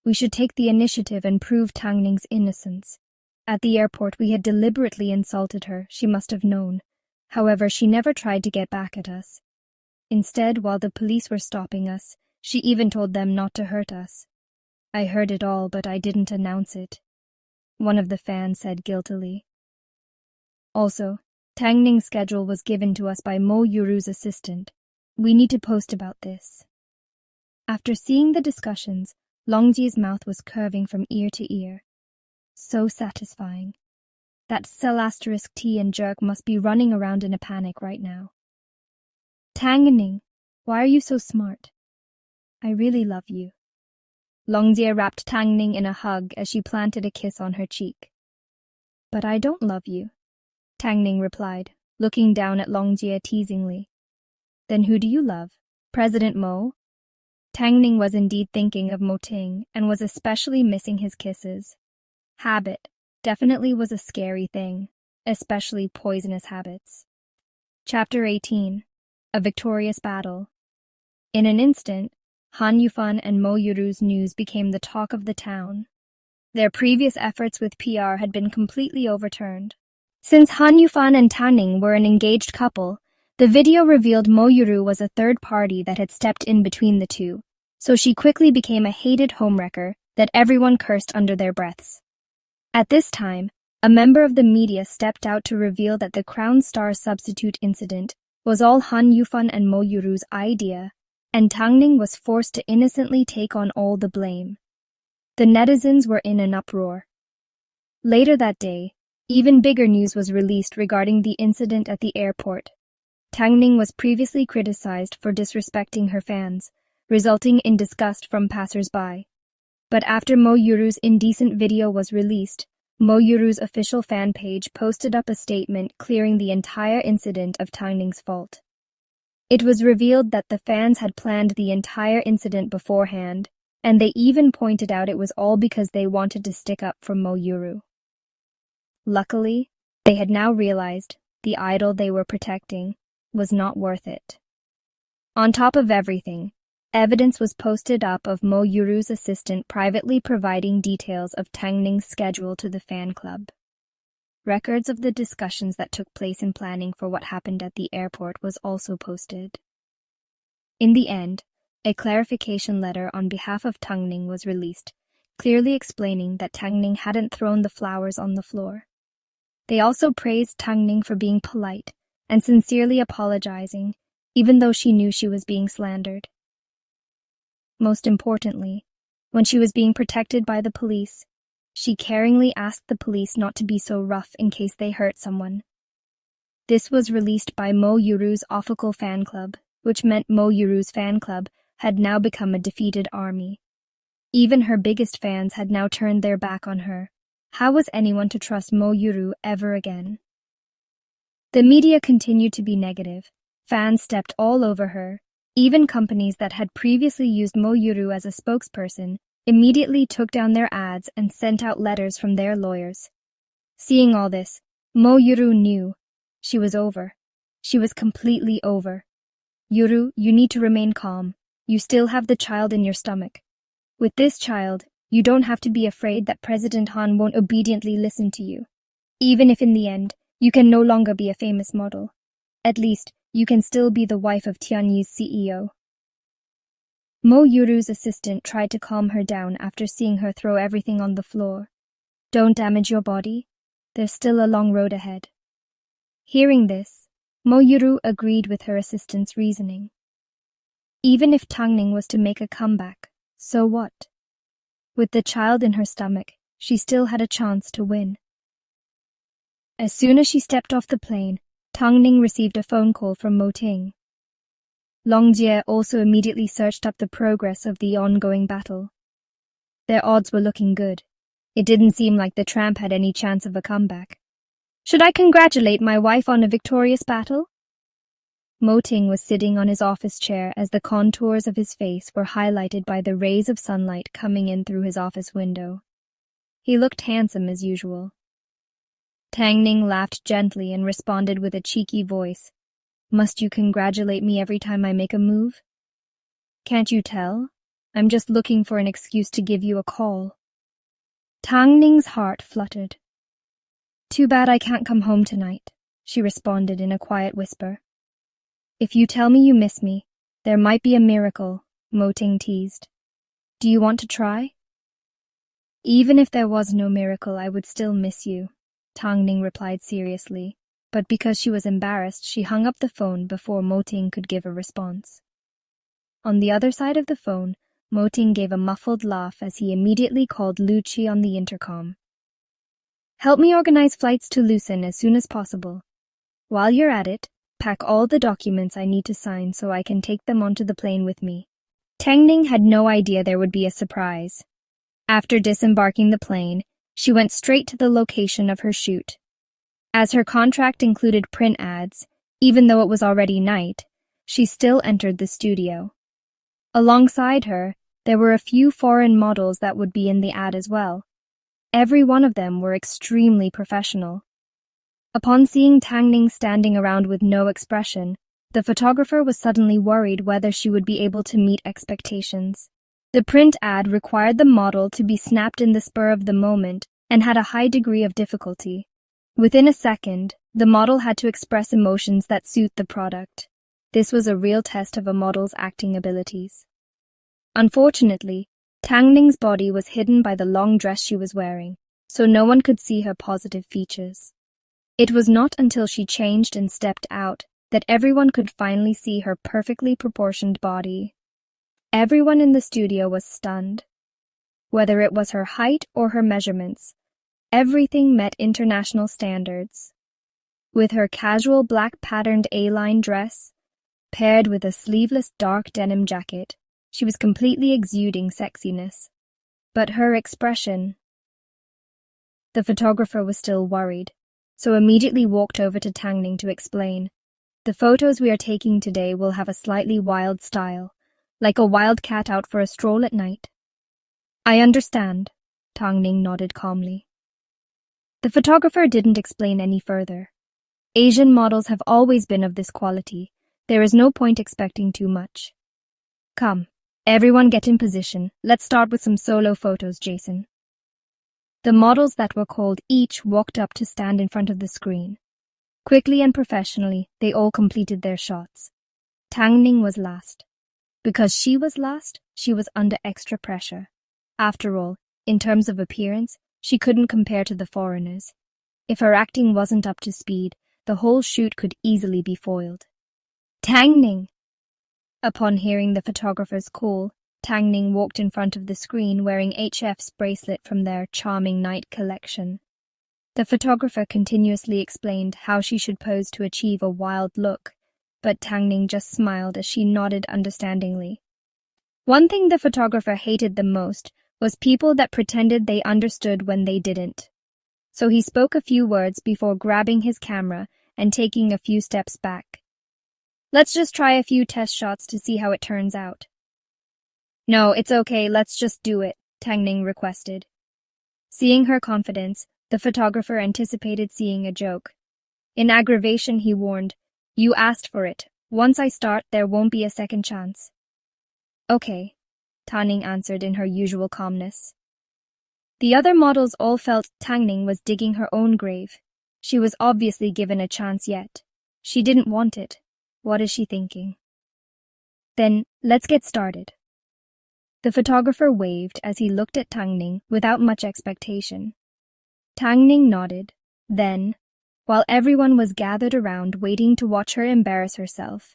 We should take the initiative and prove Tang Ning's innocence. At the airport, we had deliberately insulted her. She must have known. However, she never tried to get back at us. Instead, while the police were stopping us, she even told them not to hurt us. I heard it all, but I didn't announce it. One of the fans said guiltily. Also, Tang Ning's schedule was given to us by Mo Yuru's assistant. We need to post about this. After seeing the discussions, Longji's mouth was curving from ear to ear. So satisfying. That *T and Jerk must be running around in a panic right now. Tang Ning, why are you so smart? I really love you. Longjie wrapped Tang Ning in a hug as she planted a kiss on her cheek. But I don't love you, Tang Ning replied, looking down at Longjie teasingly. Then who do you love? President Mo? Tang Ning was indeed thinking of Mo Ting and was especially missing his kisses. Habit definitely was a scary thing, especially poisonous habits. Chapter 18. A Victorious Battle. In an instant, Han Yufan and Mo Yuru's news became the talk of the town. Their previous efforts with PR had been completely overturned. Since Han Yufan and Tang Ning were an engaged couple, the video revealed Mo Yuru was a third party that had stepped in between the two, so she quickly became a hated homewrecker that everyone cursed under their breaths. At this time, a member of the media stepped out to reveal that the Crown Star substitute incident was all Han Yufan and Mo Yuru's idea, and Tang Ning was forced to innocently take on all the blame. The netizens were in an uproar. Later that day, even bigger news was released regarding the incident at the airport. Tang Ning was previously criticized for disrespecting her fans, resulting in disgust from passers-by. But after Mo Yuru's indecent video was released, Mo Yuru's official fan page posted up a statement clearing the entire incident of Tang Ning's fault. It was revealed that the fans had planned the entire incident beforehand, and they even pointed out it was all because they wanted to stick up for Mo Yuru. Luckily, they had now realized the idol they were protecting was not worth it. On top of everything, evidence was posted up of Mo Yuru's assistant privately providing details of Tang Ning's schedule to the fan club. Records of the discussions that took place in planning for what happened at the airport was also posted. In the end, a clarification letter on behalf of Tang Ning was released, clearly explaining that Tang Ning hadn't thrown the flowers on the floor. They also praised Tang Ning for being polite and sincerely apologizing, even though she knew she was being slandered. Most importantly, When she was being protected by the police, she caringly asked the police not to be so rough in case they hurt someone. This was released by Mo Yuru's official fan club, which meant Mo Yuru's fan club had now become a defeated army. Even her biggest fans had now turned their back on her. How was anyone to trust Mo Yuru ever again? The media continued to be negative. Fans stepped all over her. Even companies that had previously used Mo Yuru as a spokesperson immediately took down their ads and sent out letters from their lawyers. Seeing all this, Mo Yuru knew she was over. She was completely over. Yuru, you need to remain calm. You still have the child in your stomach. With this child, you don't have to be afraid that President Han won't obediently listen to you. Even if in the end, you can no longer be a famous model. At least, you can still be the wife of Tianyi's CEO. Mo Yuru's assistant tried to calm her down after seeing her throw everything on the floor. Don't damage your body. There's still a long road ahead. Hearing this, Mo Yuru agreed with her assistant's reasoning. Even if Tangning was to make a comeback, so what? With the child in her stomach, she still had a chance to win. As soon as she stepped off the plane, Tangning received a phone call from Mo Ting. Longjie also immediately searched up the progress of the ongoing battle. Their odds were looking good. It didn't seem like the tramp had any chance of a comeback. Should I congratulate my wife on a victorious battle? Mo Ting was sitting on his office chair as the contours of his face were highlighted by the rays of sunlight coming in through his office window. He looked handsome as usual. Tangning laughed gently and responded with a cheeky voice. Must you congratulate me every time I make a move? Can't you tell? I'm just looking for an excuse to give you a call. Tangning's heart fluttered. Too bad I can't come home tonight, she responded in a quiet whisper. If you tell me you miss me, there might be a miracle, Mo Ting teased. Do you want to try? Even if there was no miracle, I would still miss you, Tangning replied seriously, but because she was embarrassed, she hung up the phone before Mo Ting could give a response. On the other side of the phone, Mo Ting gave a muffled laugh as he immediately called Lu Qi on the intercom. Help me organize flights to Lucin as soon as possible. While you're at it, pack all the documents I need to sign so I can take them onto the plane with me. Tangning had no idea there would be a surprise. After disembarking the plane, she went straight to the location of her shoot. As her contract included print ads, even though it was already night, she still entered the studio. Alongside her, there were a few foreign models that would be in the ad as well. Every one of them were extremely professional. Upon seeing Tangning standing around with no expression, the photographer was suddenly worried whether she would be able to meet expectations. The print ad required the model to be snapped in the spur of the moment and had a high degree of difficulty. Within a second, the model had to express emotions that suit the product. This was a real test of a model's acting abilities. Unfortunately, Tangning's body was hidden by the long dress she was wearing, so no one could see her positive features. It was not until she changed and stepped out that everyone could finally see her perfectly proportioned body. Everyone in the studio was stunned. Whether it was her height or her measurements, everything met international standards. With her casual black patterned A-line dress, paired with a sleeveless dark denim jacket, she was completely exuding sexiness. But her expression... The photographer was still worried, so immediately walked over to Tangning to explain. The photos we are taking today will have a slightly wild style, like a wild cat out for a stroll at night. I understand, Tangning nodded calmly. The photographer didn't explain any further. Asian models have always been of this quality. There is no point expecting too much. Come, everyone get in position. Let's start with some solo photos, Jason. The models that were called each walked up to stand in front of the screen. Quickly and professionally, they all completed their shots. Tangning was last. Because she was last, she was under extra pressure. After all, in terms of appearance, she couldn't compare to the foreigners. If her acting wasn't up to speed, the whole shoot could easily be foiled. Tangning! Upon hearing the photographer's call, Tang Ning walked in front of the screen wearing HF's bracelet from their charming night collection. The photographer continuously explained how she should pose to achieve a wild look, but Tang Ning just smiled as she nodded understandingly. One thing the photographer hated the most was people that pretended they understood when they didn't. So he spoke a few words before grabbing his camera and taking a few steps back. "Let's just try a few test shots to see how it turns out." "No, it's okay, let's just do it," Tang Ning requested. Seeing her confidence, the photographer anticipated seeing a joke. In aggravation, he warned, "You asked for it. Once I start, there won't be a second chance." "Okay," Tang Ning answered in her usual calmness. The other models all felt Tang Ning was digging her own grave. She was obviously given a chance yet. She didn't want it. What is she thinking? "Then, let's get started." The photographer waved as he looked at Tang Ning without much expectation. Tang Ning nodded. Then, while everyone was gathered around waiting to watch her embarrass herself,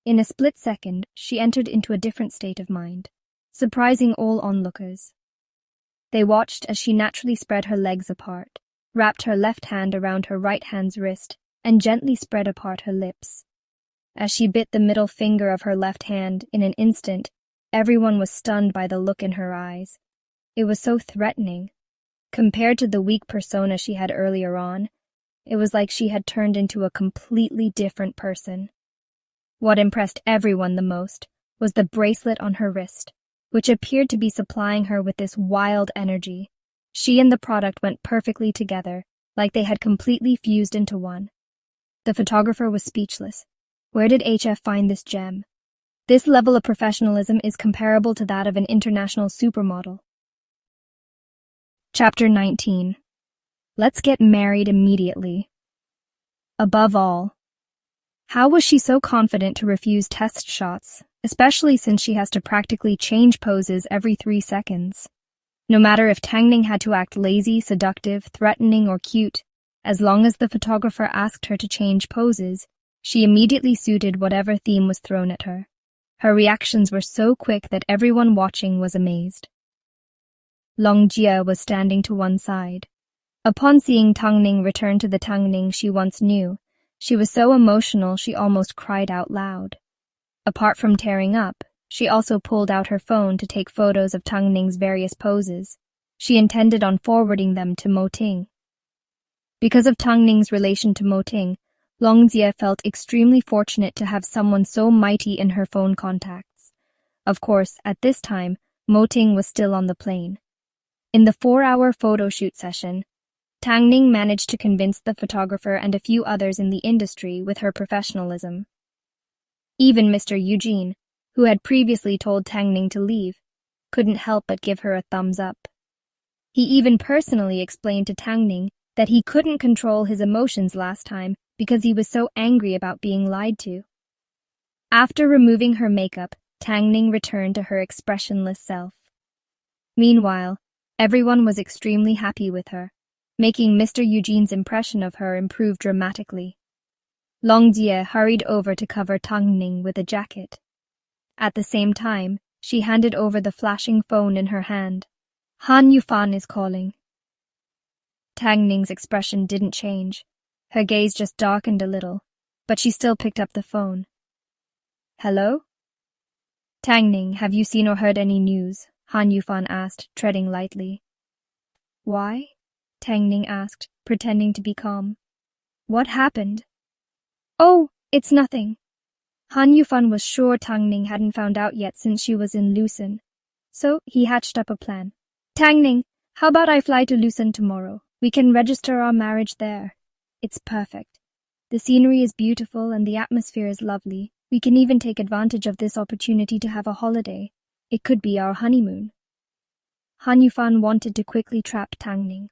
in a split second, she entered into a different state of mind, surprising all onlookers. They watched as she naturally spread her legs apart, wrapped her left hand around her right hand's wrist, and gently spread apart her lips. As she bit the middle finger of her left hand, in an instant, everyone was stunned by the look in her eyes. It was so threatening. Compared to the weak persona she had earlier on, it was like she had turned into a completely different person. What impressed everyone the most was the bracelet on her wrist, which appeared to be supplying her with this wild energy. She and the product went perfectly together, like they had completely fused into one. The photographer was speechless. Where did HF find this gem? This level of professionalism is comparable to that of an international supermodel. Chapter 19. Let's get married immediately. Above all, how was she so confident to refuse test shots, especially since she has to practically change poses every 3 seconds? No matter if Tang Ning had to act lazy, seductive, threatening, or cute, as long as the photographer asked her to change poses, she immediately suited whatever theme was thrown at her. Her reactions were so quick that everyone watching was amazed. Long Jia was standing to one side. Upon seeing Tang Ning return to the Tang Ning she once knew, she was so emotional she almost cried out loud. Apart from tearing up, she also pulled out her phone to take photos of Tang Ning's various poses. She intended on forwarding them to Mo Ting. Because of Tang Ning's relation to Mo Ting, Long Jia felt extremely fortunate to have someone so mighty in her phone contacts. Of course, at this time, Mo Ting was still on the plane. In the 4-hour photo shoot session, Tang Ning managed to convince the photographer and a few others in the industry with her professionalism. Even Mr. Eugene, who had previously told Tang Ning to leave, couldn't help but give her a thumbs up. He even personally explained to Tang Ning that he couldn't control his emotions last time because he was so angry about being lied to. After removing her makeup, Tang Ning returned to her expressionless self. Meanwhile, everyone was extremely happy with her, making Mr. Eugene's impression of her improve dramatically. Long Jie hurried over to cover Tang Ning with a jacket. At the same time, she handed over the flashing phone in her hand. Han Yufan is calling. Tang Ning's expression didn't change. Her gaze just darkened a little, but she still picked up the phone. Hello? Tang Ning, have you seen or heard any news? Han Yufan asked, treading lightly. Why? Tang Ning asked, pretending to be calm. What happened? Oh, it's nothing. Han Yufan was sure Tang Ning hadn't found out yet since she was in Lucerne, so he hatched up a plan. Tang Ning, how about I fly to Lucerne tomorrow? We can register our marriage there. It's perfect. The scenery is beautiful and the atmosphere is lovely. We can even take advantage of this opportunity to have a holiday. It could be our honeymoon. Han Yufan wanted to quickly trap Tang Ning.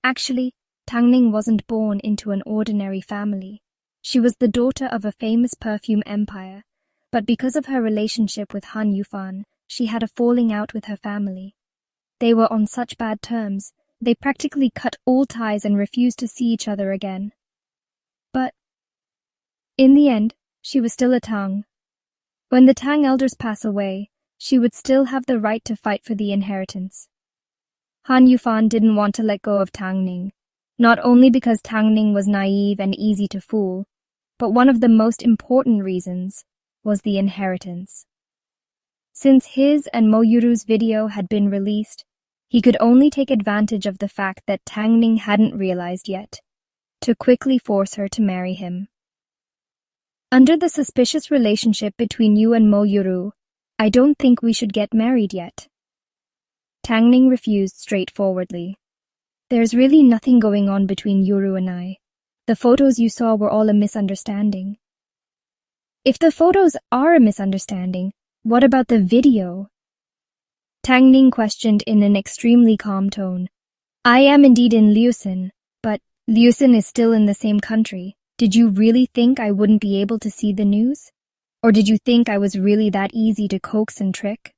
Actually, Tang Ning wasn't born into an ordinary family. She was the daughter of a famous perfume empire, but because of her relationship with Han Yufan, she had a falling out with her family. They were on such bad terms, they practically cut all ties and refused to see each other again. But, in the end, she was still a Tang. When the Tang elders pass away, she would still have the right to fight for the inheritance. Han Yufan didn't want to let go of Tang Ning, not only because Tang Ning was naive and easy to fool, but one of the most important reasons was the inheritance. Since his and Mo Yuru's video had been released, he could only take advantage of the fact that Tang Ning hadn't realized yet, to quickly force her to marry him. Under the suspicious relationship between you and Mo Yuru, I don't think we should get married yet. Tang Ning refused straightforwardly. There's really nothing going on between Yuru and I. The photos you saw were all a misunderstanding. If the photos are a misunderstanding, what about the video? Tang Ning questioned in an extremely calm tone. I am indeed in Liusin, but Liusin is still in the same country. Did you really think I wouldn't be able to see the news? Or did you think I was really that easy to coax and trick?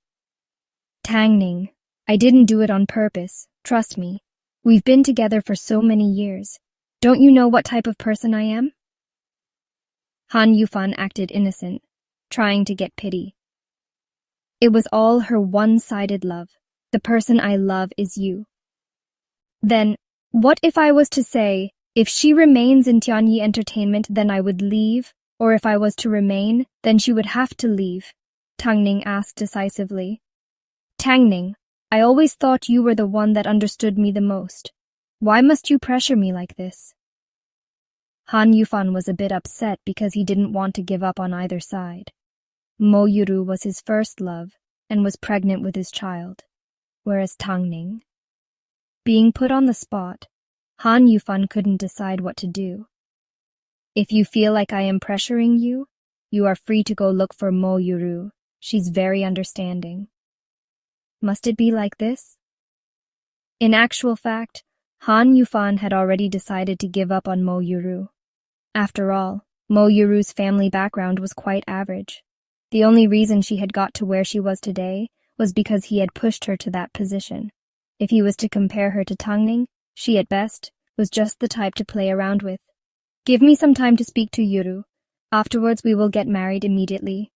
Tang Ning, I didn't do it on purpose, trust me. We've been together for so many years. Don't you know what type of person I am? Han Yufan acted innocent, trying to get pity. It was all her one-sided love. The person I love is you. Then, what if I was to say, if she remains in Tianyi Entertainment, then I would leave, or if I was to remain, then she would have to leave? Tang Ning asked decisively. Tang Ning, I always thought you were the one that understood me the most. Why must you pressure me like this? Han Yufan was a bit upset because he didn't want to give up on either side. Mo Yuru was his first love and was pregnant with his child, whereas Tang Ning. Being put on the spot, Han Yufan couldn't decide what to do. If you feel like I am pressuring you, you are free to go look for Mo Yuru. She's very understanding. Must it be like this? In actual fact, Han Yufan had already decided to give up on Mo Yuru. After all, Mo Yuru's family background was quite average. The only reason she had got to where she was today was because he had pushed her to that position. If he was to compare her to Tang Ning, she at best was just the type to play around with. Give me some time to speak to Yuru. Afterwards we will get married immediately.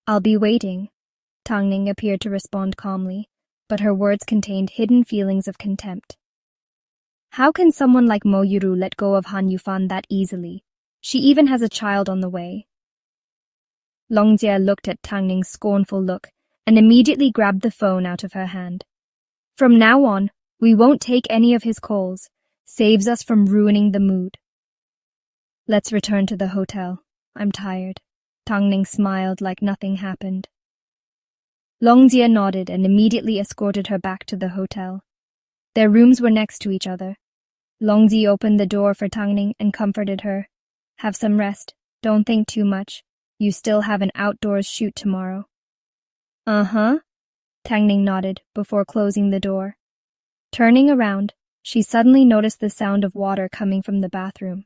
I'll be waiting. Tang Ning appeared to respond calmly, but her words contained hidden feelings of contempt. How can someone like Mo Yuru let go of Han Yufan that easily? She even has a child on the way. Long Jie looked at Tang Ning's scornful look and immediately grabbed the phone out of her hand. From now on, we won't take any of his calls. Saves us from ruining the mood. Let's return to the hotel. I'm tired. Tang Ning smiled like nothing happened. Long Jie nodded and immediately escorted her back to the hotel. Their rooms were next to each other. Long Jie opened the door for Tang Ning and comforted her. Have some rest. Don't think too much. You still have an outdoors shoot tomorrow. Uh-huh. Tang Ning nodded before closing the door. Turning around, she suddenly noticed the sound of water coming from the bathroom.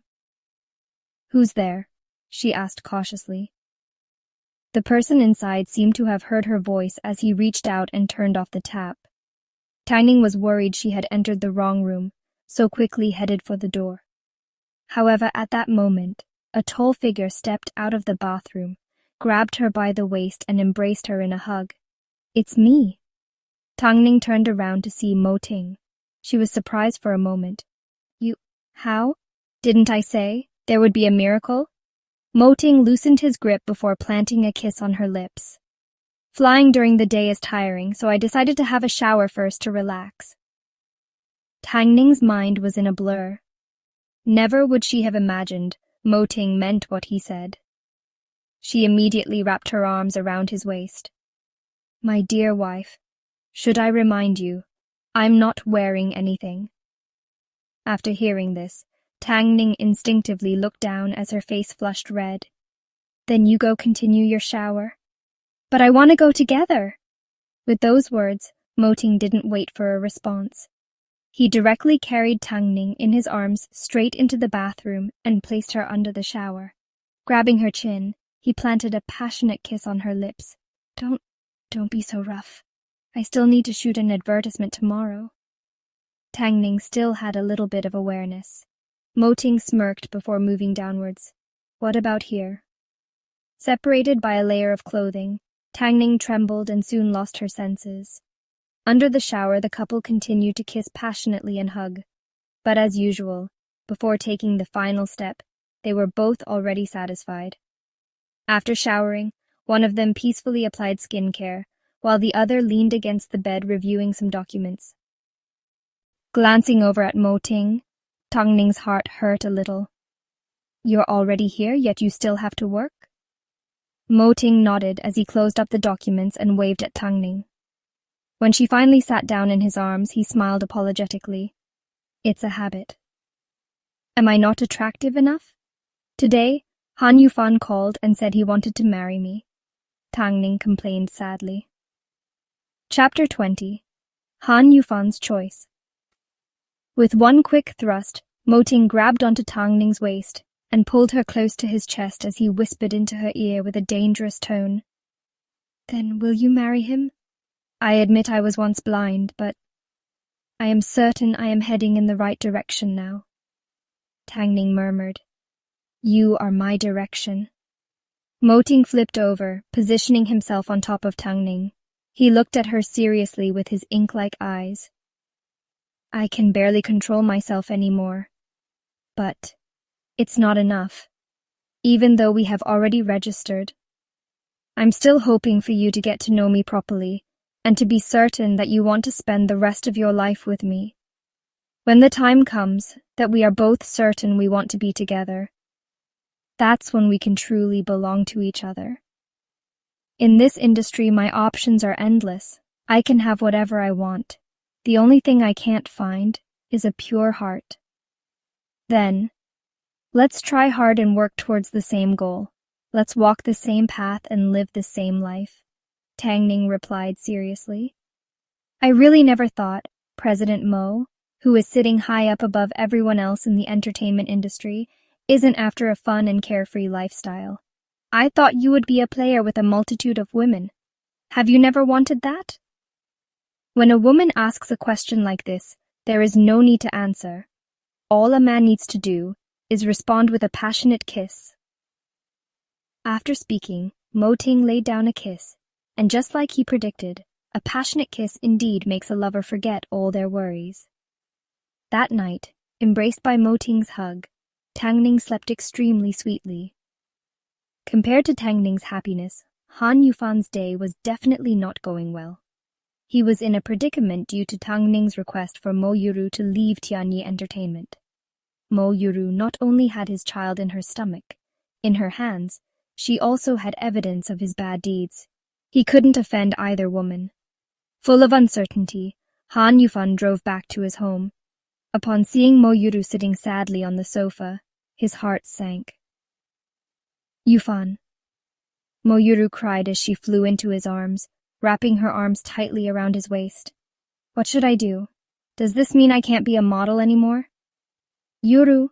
Who's there? She asked cautiously. The person inside seemed to have heard her voice as he reached out and turned off the tap. Tang Ning was worried she had entered the wrong room, so quickly headed for the door. However, at that moment, a tall figure stepped out of the bathroom, grabbed her by the waist and embraced her in a hug. It's me. Tang Ning turned around to see Mo Ting. She was surprised for a moment. You, how? Didn't I say there would be a miracle? Mo Ting loosened his grip before planting a kiss on her lips. Flying during the day is tiring, so I decided to have a shower first to relax. Tang Ning's mind was in a blur. Never would she have imagined Mo Ting meant what he said. She immediately wrapped her arms around his waist. My dear wife, should I remind you, I'm not wearing anything. After hearing this, Tang Ning instinctively looked down as her face flushed red. Then you go continue your shower. But I want to go together. With those words, Mo Ting didn't wait for a response. He directly carried Tang Ning in his arms straight into the bathroom and placed her under the shower. Grabbing her chin, he planted a passionate kiss on her lips. Don't be so rough. I still need to shoot an advertisement tomorrow. Tang Ning still had a little bit of awareness. Mo Ting smirked before moving downwards. What about here? Separated by a layer of clothing, Tangning trembled and soon lost her senses. Under the shower, the couple continued to kiss passionately and hug. But as usual, before taking the final step, they were both already satisfied. After showering, one of them peacefully applied skincare, while the other leaned against the bed reviewing some documents. Glancing over at Mo Ting, Tangning's heart hurt a little. "You're already here, yet you still have to work?" Mo Ting nodded as he closed up the documents and waved at Tangning. When she finally sat down in his arms, he smiled apologetically. "It's a habit." "Am I not attractive enough?" "Today, Han Yufan called and said he wanted to marry me," Tangning complained sadly. Chapter 20. Han Yufan's Choice. With one quick thrust, Mo Ting grabbed onto Tangning's waist and pulled her close to his chest as he whispered into her ear with a dangerous tone. "Then will you marry him? I admit I was once blind, but I am certain I am heading in the right direction now." Tangning murmured. "You are my direction." Mo Ting flipped over, positioning himself on top of Tangning. He looked at her seriously with his ink-like eyes. "I can barely control myself anymore. But it's not enough, even though we have already registered. I'm still hoping for you to get to know me properly and to be certain that you want to spend the rest of your life with me. When the time comes that we are both certain we want to be together, that's when we can truly belong to each other. In this industry, my options are endless. I can have whatever I want. The only thing I can't find is a pure heart. Then, let's try hard and work towards the same goal. Let's walk the same path and live the same life," Tangning replied seriously. "I really never thought President Mo, who is sitting high up above everyone else in the entertainment industry, isn't after a fun and carefree lifestyle. I thought you would be a player with a multitude of women. Have you never wanted that?" When a woman asks a question like this, there is no need to answer. All a man needs to do is respond with a passionate kiss. After speaking, Mo Ting laid down a kiss, and just like he predicted, a passionate kiss indeed makes a lover forget all their worries. That night, embraced by Mo Ting's hug, Tangning slept extremely sweetly. Compared to Tangning's happiness, Han Yufan's day was definitely not going well. He was in a predicament due to Tangning's request for Mo Yuru to leave Tianyi Entertainment. Mo Yuru not only had his child in her stomach, in her hands, she also had evidence of his bad deeds. He couldn't offend either woman. Full of uncertainty, Han Yufan drove back to his home. Upon seeing Mo Yuru sitting sadly on the sofa, his heart sank. "Yufan," Mo Yuru cried as she flew into his arms, wrapping her arms tightly around his waist. "What should I do? Does this mean I can't be a model anymore?" "Yuru,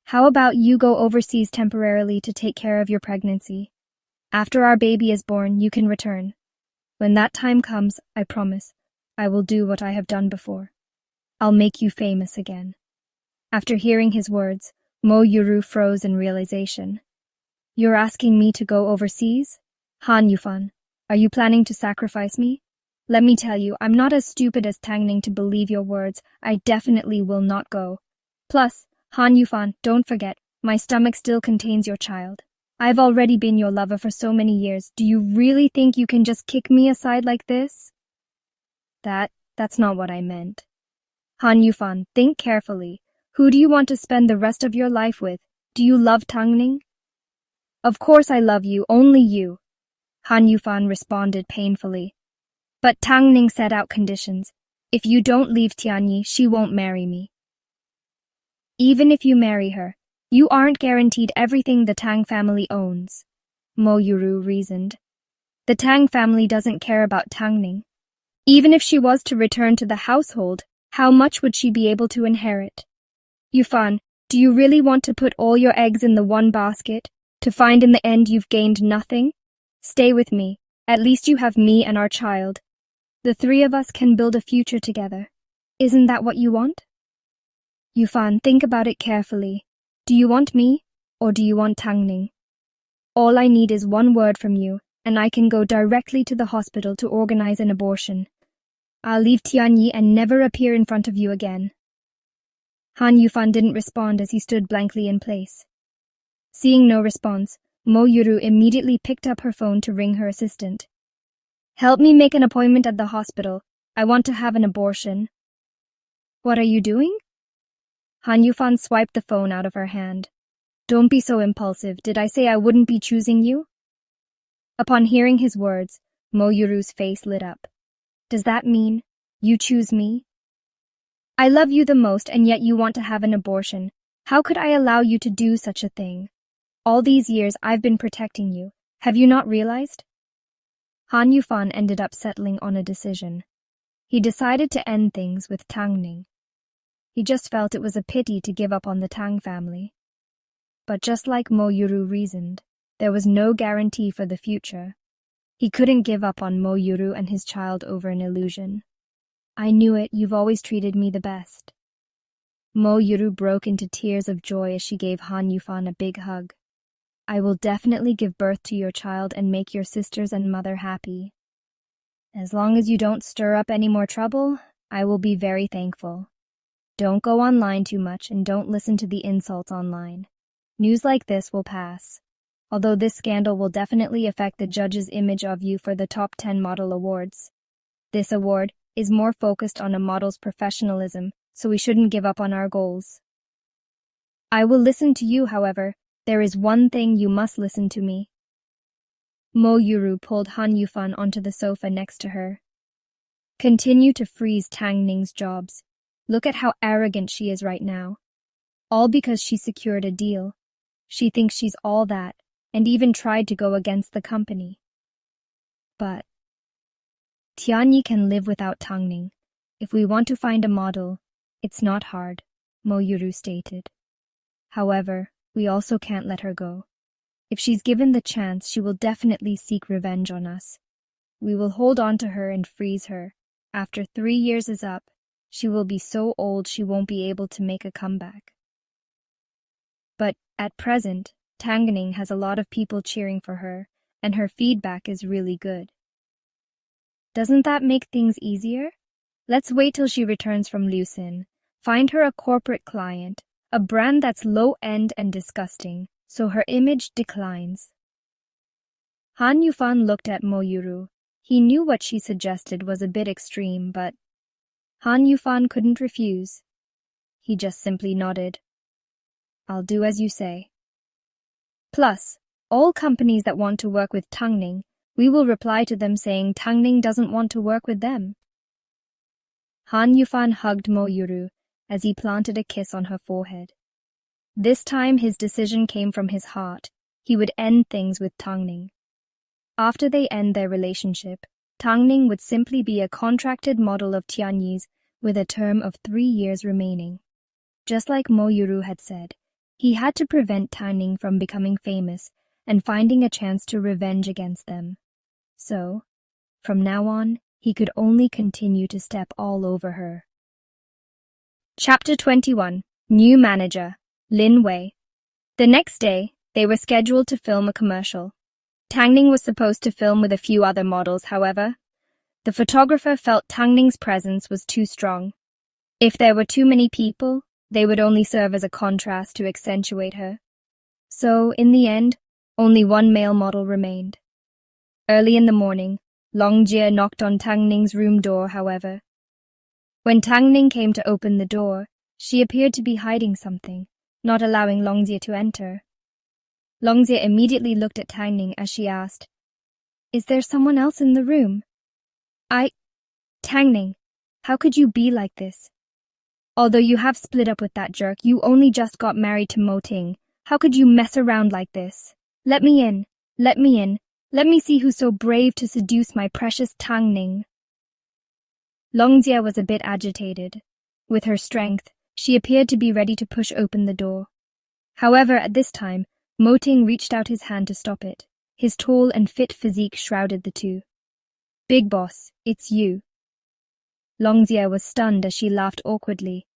how about you go overseas temporarily to take care of your pregnancy? After our baby is born, you can return. When that time comes, I promise, I will do what I have done before. I'll make you famous again." After hearing his words, Mo Yuru froze in realization. "You're asking me to go overseas? Han Yufan, are you planning to sacrifice me? Let me tell you, I'm not as stupid as Tangning to believe your words. I definitely will not go. Plus, Han Yufan, don't forget, my stomach still contains your child. I've already been your lover for so many years. Do you really think you can just kick me aside like this?" That's not what I meant. Han Yufan, think carefully. Who do you want to spend the rest of your life with? Do you love Tangning? "Of course I love you, only you," Han Yufan responded painfully. "But Tangning set out conditions. If you don't leave Tianyi, she won't marry me." "Even if you marry her, you aren't guaranteed everything the Tang family owns," Mo Yuru reasoned. "The Tang family doesn't care about Tangning. Even if she was to return to the household, how much would she be able to inherit? Yufan, do you really want to put all your eggs in the one basket, to find in the end you've gained nothing? Stay with me. At least you have me and our child. The three of us can build a future together. Isn't that what you want?" "Yufan, think about it carefully. Do you want me, or do you want Tangning? All I need is one word from you, and I can go directly to the hospital to organize an abortion. I'll leave Tianyi and never appear in front of you again. Han Yufan didn't respond as he stood blankly in place. Seeing no response, Mo Yuru immediately picked up her phone to ring her assistant. Help me make an appointment at the hospital. I want to have an abortion. What are you doing? Han Yufan swiped the phone out of her hand. Don't be so impulsive. Did I say I wouldn't be choosing you? Upon hearing his words, Mo Yuru's face lit up. Does that mean you choose me? I love you the most, and yet you want to have an abortion. How could I allow you to do such a thing? All these years I've been protecting you. Have you not realized? Han Yufan ended up settling on a decision. He decided to end things with Tang Ning. He just felt it was a pity to give up on the Tang family. But just like Mo Yuru reasoned, there was no guarantee for the future. He couldn't give up on Mo Yuru and his child over an illusion. I knew it, you've always treated me the best. Mo Yuru broke into tears of joy as she gave Han Yufan a big hug. I will definitely give birth to your child and make your sisters and mother happy. As long as you don't stir up any more trouble, I will be very thankful. Don't go online too much and don't listen to the insults online. News like this will pass. Although this scandal will definitely affect the judge's image of you for the Top 10 Model Awards. This award is more focused on a model's professionalism, so we shouldn't give up on our goals. I will listen to you, however. There is one thing you must listen to me. Mo Yuru pulled Han Yufan onto the sofa next to her. Continue to freeze Tang Ning's jobs. Look at how arrogant she is right now. All because she secured a deal. She thinks she's all that, and even tried to go against the company. But Tianyi can live without Tang Ning. If we want to find a model, it's not hard, Mo Yuru stated. However, we also can't let her go. If she's given the chance, she will definitely seek revenge on us. We will hold on to her and freeze her. After 3 years is up, she will be so old she won't be able to make a comeback. But at present, Tang Ning has a lot of people cheering for her, and her feedback is really good. Doesn't that make things easier? Let's wait till she returns from Lucin. Find her a corporate client, a brand that's low-end and disgusting, so her image declines. Han Yufan looked at Mo Yuru. He knew what she suggested was a bit extreme, but Han Yufan couldn't refuse. He just simply nodded. I'll do as you say. Plus, all companies that want to work with Tang Ning, we will reply to them saying Tang Ning doesn't want to work with them. Han Yufan hugged Mo Yuru as he planted a kiss on her forehead. This time his decision came from his heart. He would end things with Tang Ning. After they end their relationship, Tang Ning would simply be a contracted model of Tianyi's with a term of 3 years remaining. Just like Mo Yuru had said, he had to prevent Tang Ning from becoming famous and finding a chance to revenge against them. So, from now on, he could only continue to step all over her. Chapter 21. New Manager, Lin Wei. The next day, they were scheduled to film a commercial. Tang Ning was supposed to film with a few other models, however. The photographer felt Tang Ning's presence was too strong. If there were too many people, they would only serve as a contrast to accentuate her. So, in the end, only one male model remained. Early in the morning, Long Jie knocked on Tang Ning's room door, however. When Tang Ning came to open the door, she appeared to be hiding something, not allowing Long Jie to enter. Long Jie immediately looked at Tang Ning as she asked, "Is there someone else in the room?" Tang Ning, how could you be like this? Although you have split up with that jerk, you only just got married to Mo Ting. How could you mess around like this? Let me in. Let me in. Let me see who's so brave to seduce my precious Tang Ning. Long Jie was a bit agitated. With her strength, she appeared to be ready to push open the door. However, at this time, Mo Ting reached out his hand to stop it. His tall and fit physique shrouded the two. "Big boss, it's you." Long Jie was stunned as she laughed awkwardly.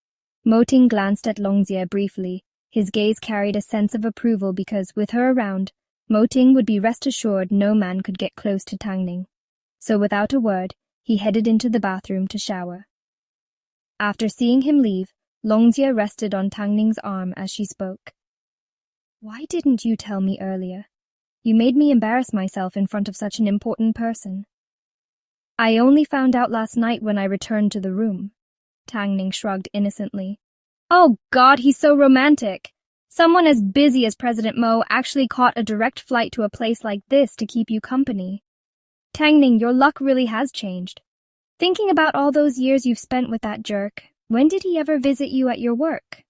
Mo Ting glanced at Long Jie briefly. His gaze carried a sense of approval because, with her around, Mo Ting would be rest assured no man could get close to Tang Ning. So without a word, he headed into the bathroom to shower. After seeing him leave, Longjie rested on Tang Ning's arm as she spoke. Why didn't you tell me earlier? You made me embarrass myself in front of such an important person. I only found out last night when I returned to the room. Tang Ning shrugged innocently. Oh God, he's so romantic. Someone as busy as President Mo actually caught a direct flight to a place like this to keep you company. Tang Ning, your luck really has changed. Thinking about all those years you've spent with that jerk, when did he ever visit you at your work?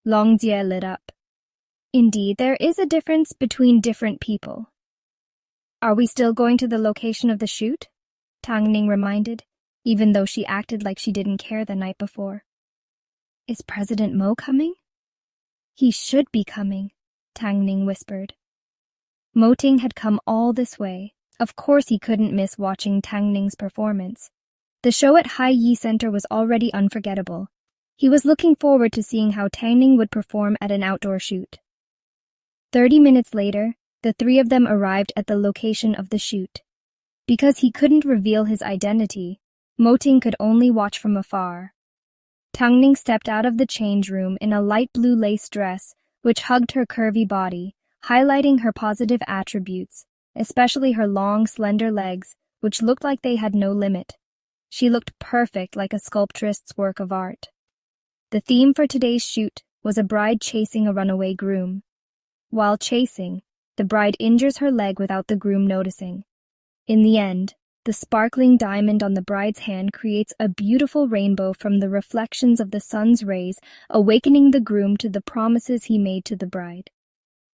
Longjie lit up. Indeed, there is a difference between different people. Are we still going to the location of the shoot? Tang Ning reminded, even though she acted like she didn't care the night before. Is President Mo coming? He should be coming, Tang Ning whispered. Mo Ting had come all this way. Of course he couldn't miss watching Tang Ning's performance. The show at Hai Yi Center was already unforgettable. He was looking forward to seeing how Tang Ning would perform at an outdoor shoot. 30 minutes later, the three of them arrived at the location of the shoot. Because he couldn't reveal his identity, Mo Ting could only watch from afar. Tang Ning stepped out of the change room in a light blue lace dress, which hugged her curvy body, highlighting her positive attributes, especially her long, slender legs, which looked like they had no limit. She looked perfect, like a sculptrist's work of art. The theme for today's shoot was a bride chasing a runaway groom. While chasing, the bride injures her leg without the groom noticing. In the end, the sparkling diamond on the bride's hand creates a beautiful rainbow from the reflections of the sun's rays, awakening the groom to the promises he made to the bride.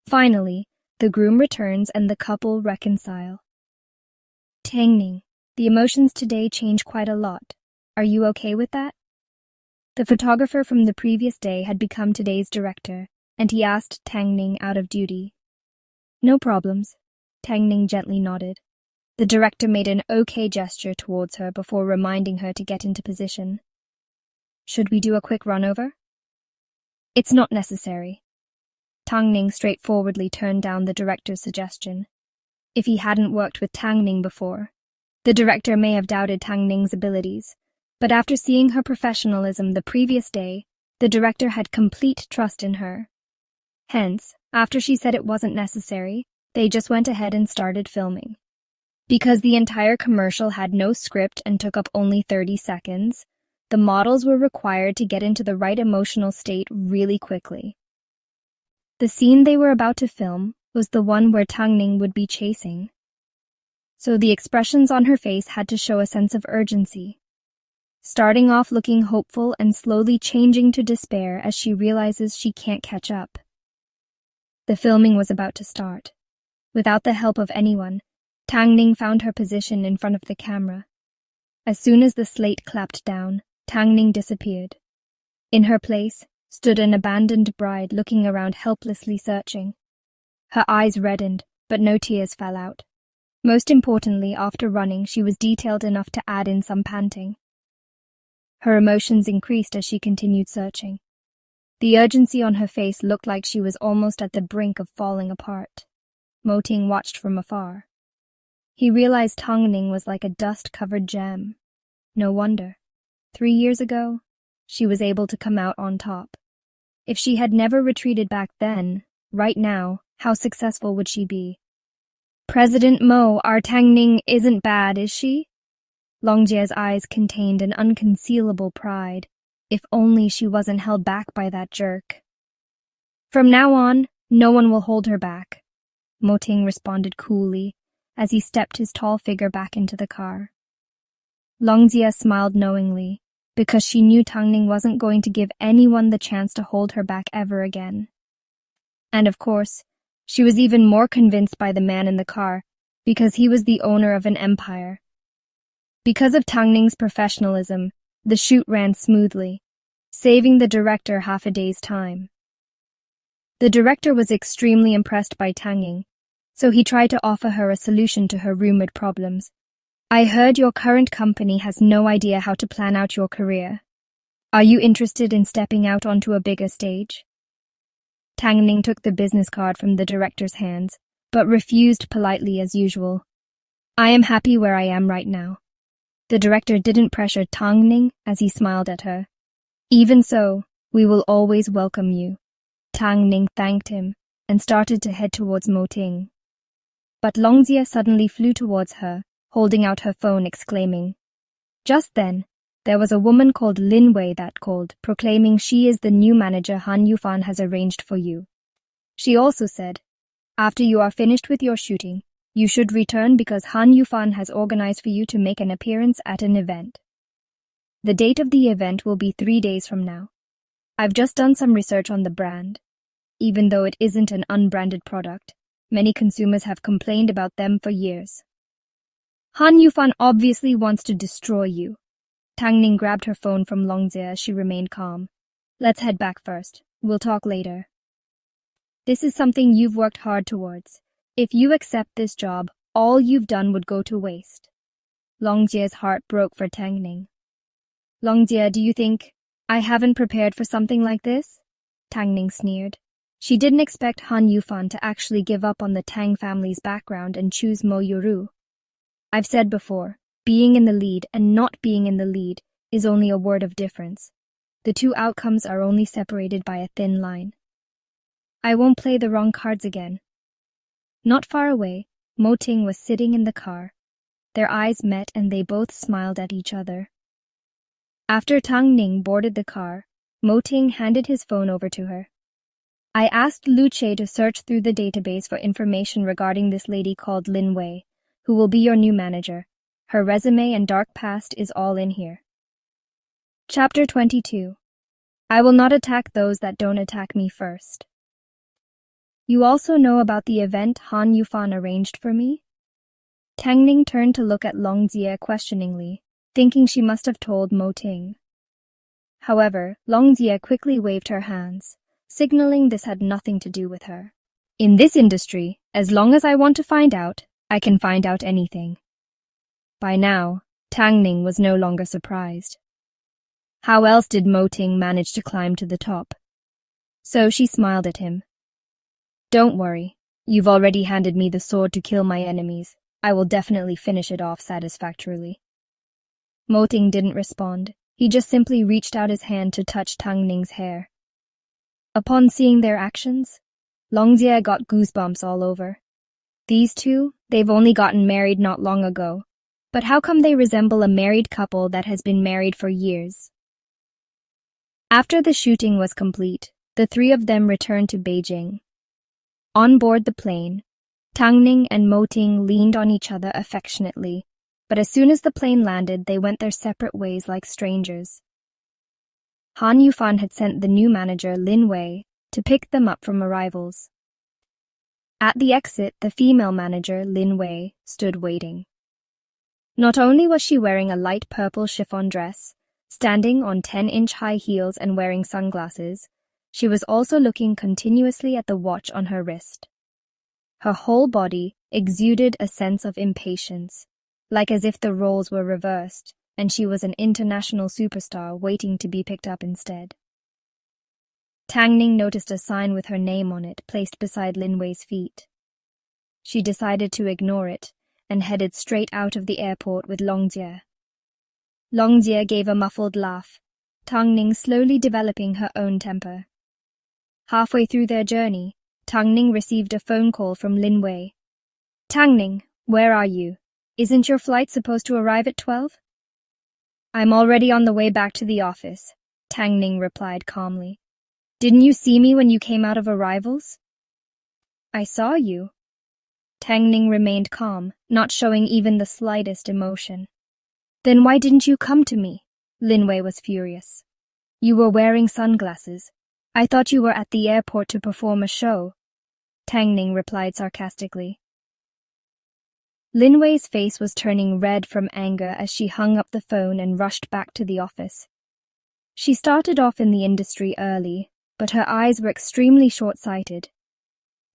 Finally, the groom returns and the couple reconcile. Tang Ning, the emotions today change quite a lot. Are you okay with that? The photographer from the previous day had become today's director, and he asked Tang Ning out of duty. No problems. Tang Ning gently nodded. The director made an okay gesture towards her before reminding her to get into position. Should we do a quick run-over? It's not necessary. Tang Ning straightforwardly turned down the director's suggestion. If he hadn't worked with Tang Ning before, the director may have doubted Tang Ning's abilities, but after seeing her professionalism the previous day, the director had complete trust in her. Hence, after she said it wasn't necessary, they just went ahead and started filming. Because the entire commercial had no script and took up only 30 seconds, the models were required to get into the right emotional state really quickly. The scene they were about to film was the one where Tang Ning would be chasing. So the expressions on her face had to show a sense of urgency. Starting off looking hopeful and slowly changing to despair as she realizes she can't catch up. The filming was about to start. Without the help of anyone, Tang Ning found her position in front of the camera. As soon as the slate clapped down, Tang Ning disappeared. In her place stood an abandoned bride looking around helplessly searching. Her eyes reddened, but no tears fell out. Most importantly, after running, she was detailed enough to add in some panting. Her emotions increased as she continued searching. The urgency on her face looked like she was almost at the brink of falling apart. Mo Ting watched from afar. He realized Tang Ning was like a dust-covered gem. No wonder. 3 years ago, she was able to come out on top. If she had never retreated back then, right now, how successful would she be? President Mo, our Tang Ning isn't bad, is she? Longjie's eyes contained an unconcealable pride. If only she wasn't held back by that jerk. From now on, no one will hold her back, Mo Ting responded coolly, as he stepped his tall figure back into the car. Longjie smiled knowingly, because she knew Tang Ning wasn't going to give anyone the chance to hold her back ever again. And of course, she was even more convinced by the man in the car, because he was the owner of an empire. Because of Tang Ning's professionalism, the shoot ran smoothly, saving the director half a day's time. The director was extremely impressed by Tang Ning, so he tried to offer her a solution to her rumored problems. I heard your current company has no idea how to plan out your career. Are you interested in stepping out onto a bigger stage? Tang Ning took the business card from the director's hands, but refused politely as usual. I am happy where I am right now. The director didn't pressure Tang Ning as he smiled at her. Even so, we will always welcome you. Tang Ning thanked him and started to head towards Mo Ting. But Longzia suddenly flew towards her, holding out her phone, exclaiming. Just then, there was a woman called Lin Wei that called, proclaiming she is the new manager Han Yufan has arranged for you. She also said, after you are finished with your shooting, you should return because Han Yufan has organized for you to make an appearance at an event. The date of the event will be 3 days from now. I've just done some research on the brand. Even though it isn't an unbranded product, many consumers have complained about them for years. Han Yufan obviously wants to destroy you. Tang Ning grabbed her phone from Longzia as she remained calm. Let's head back first. We'll talk later. This is something you've worked hard towards. If you accept this job, all you've done would go to waste. Longjia's heart broke for Tang Ning. Longjia, do you think I haven't prepared for something like this? Tang Ning sneered. She didn't expect Han Yufan to actually give up on the Tang family's background and choose Mo Yuru. I've said before, being in the lead and not being in the lead is only a word of difference. The two outcomes are only separated by a thin line. I won't play the wrong cards again. Not far away, Mo Ting was sitting in the car. Their eyes met and they both smiled at each other. After Tang Ning boarded the car, Mo Ting handed his phone over to her. I asked Lu Che to search through the database for information regarding this lady called Lin Wei, who will be your new manager. Her resume and dark past is all in here. Chapter 22. I will not attack those that don't attack me first. You also know about the event Han Yufan arranged for me? Tang Ning turned to look at Longzia questioningly, thinking she must have told Mo Ting. However, Longzia quickly waved her hands, signaling this had nothing to do with her. In this industry, as long as I want to find out, I can find out anything. By now, Tang Ning was no longer surprised. How else did Mo Ting manage to climb to the top? So she smiled at him. Don't worry, you've already handed me the sword to kill my enemies. I will definitely finish it off satisfactorily. Mo Ting didn't respond. He just simply reached out his hand to touch Tang Ning's hair. Upon seeing their actions, Longzia got goosebumps all over. These two, they've only gotten married not long ago. But how come they resemble a married couple that has been married for years? After the shooting was complete, the three of them returned to Beijing. On board the plane, Tang Ning and Mo Ting leaned on each other affectionately, but as soon as the plane landed, they went their separate ways like strangers. Han Yufan had sent the new manager, Lin Wei, to pick them up from arrivals. At the exit, the female manager, Lin Wei, stood waiting. Not only was she wearing a light purple chiffon dress, standing on 10-inch high heels and wearing sunglasses, she was also looking continuously at the watch on her wrist. Her whole body exuded a sense of impatience, like as if the roles were reversed, and she was an international superstar waiting to be picked up instead. Tang Ning noticed a sign with her name on it placed beside Lin Wei's feet. She decided to ignore it and headed straight out of the airport with Longzia. Longzia gave a muffled laugh, Tang Ning slowly developing her own temper. Halfway through their journey, Tang Ning received a phone call from Lin Wei. Tang Ning, where are you? Isn't your flight supposed to arrive at 12? I'm already on the way back to the office, Tang Ning replied calmly. Didn't you see me when you came out of arrivals? I saw you. Tang Ning remained calm, not showing even the slightest emotion. Then why didn't you come to me? Lin Wei was furious. You were wearing sunglasses. I thought you were at the airport to perform a show, Tang Ning replied sarcastically. Lin Wei's face was turning red from anger as she hung up the phone and rushed back to the office. She started off in the industry early, but her eyes were extremely short-sighted.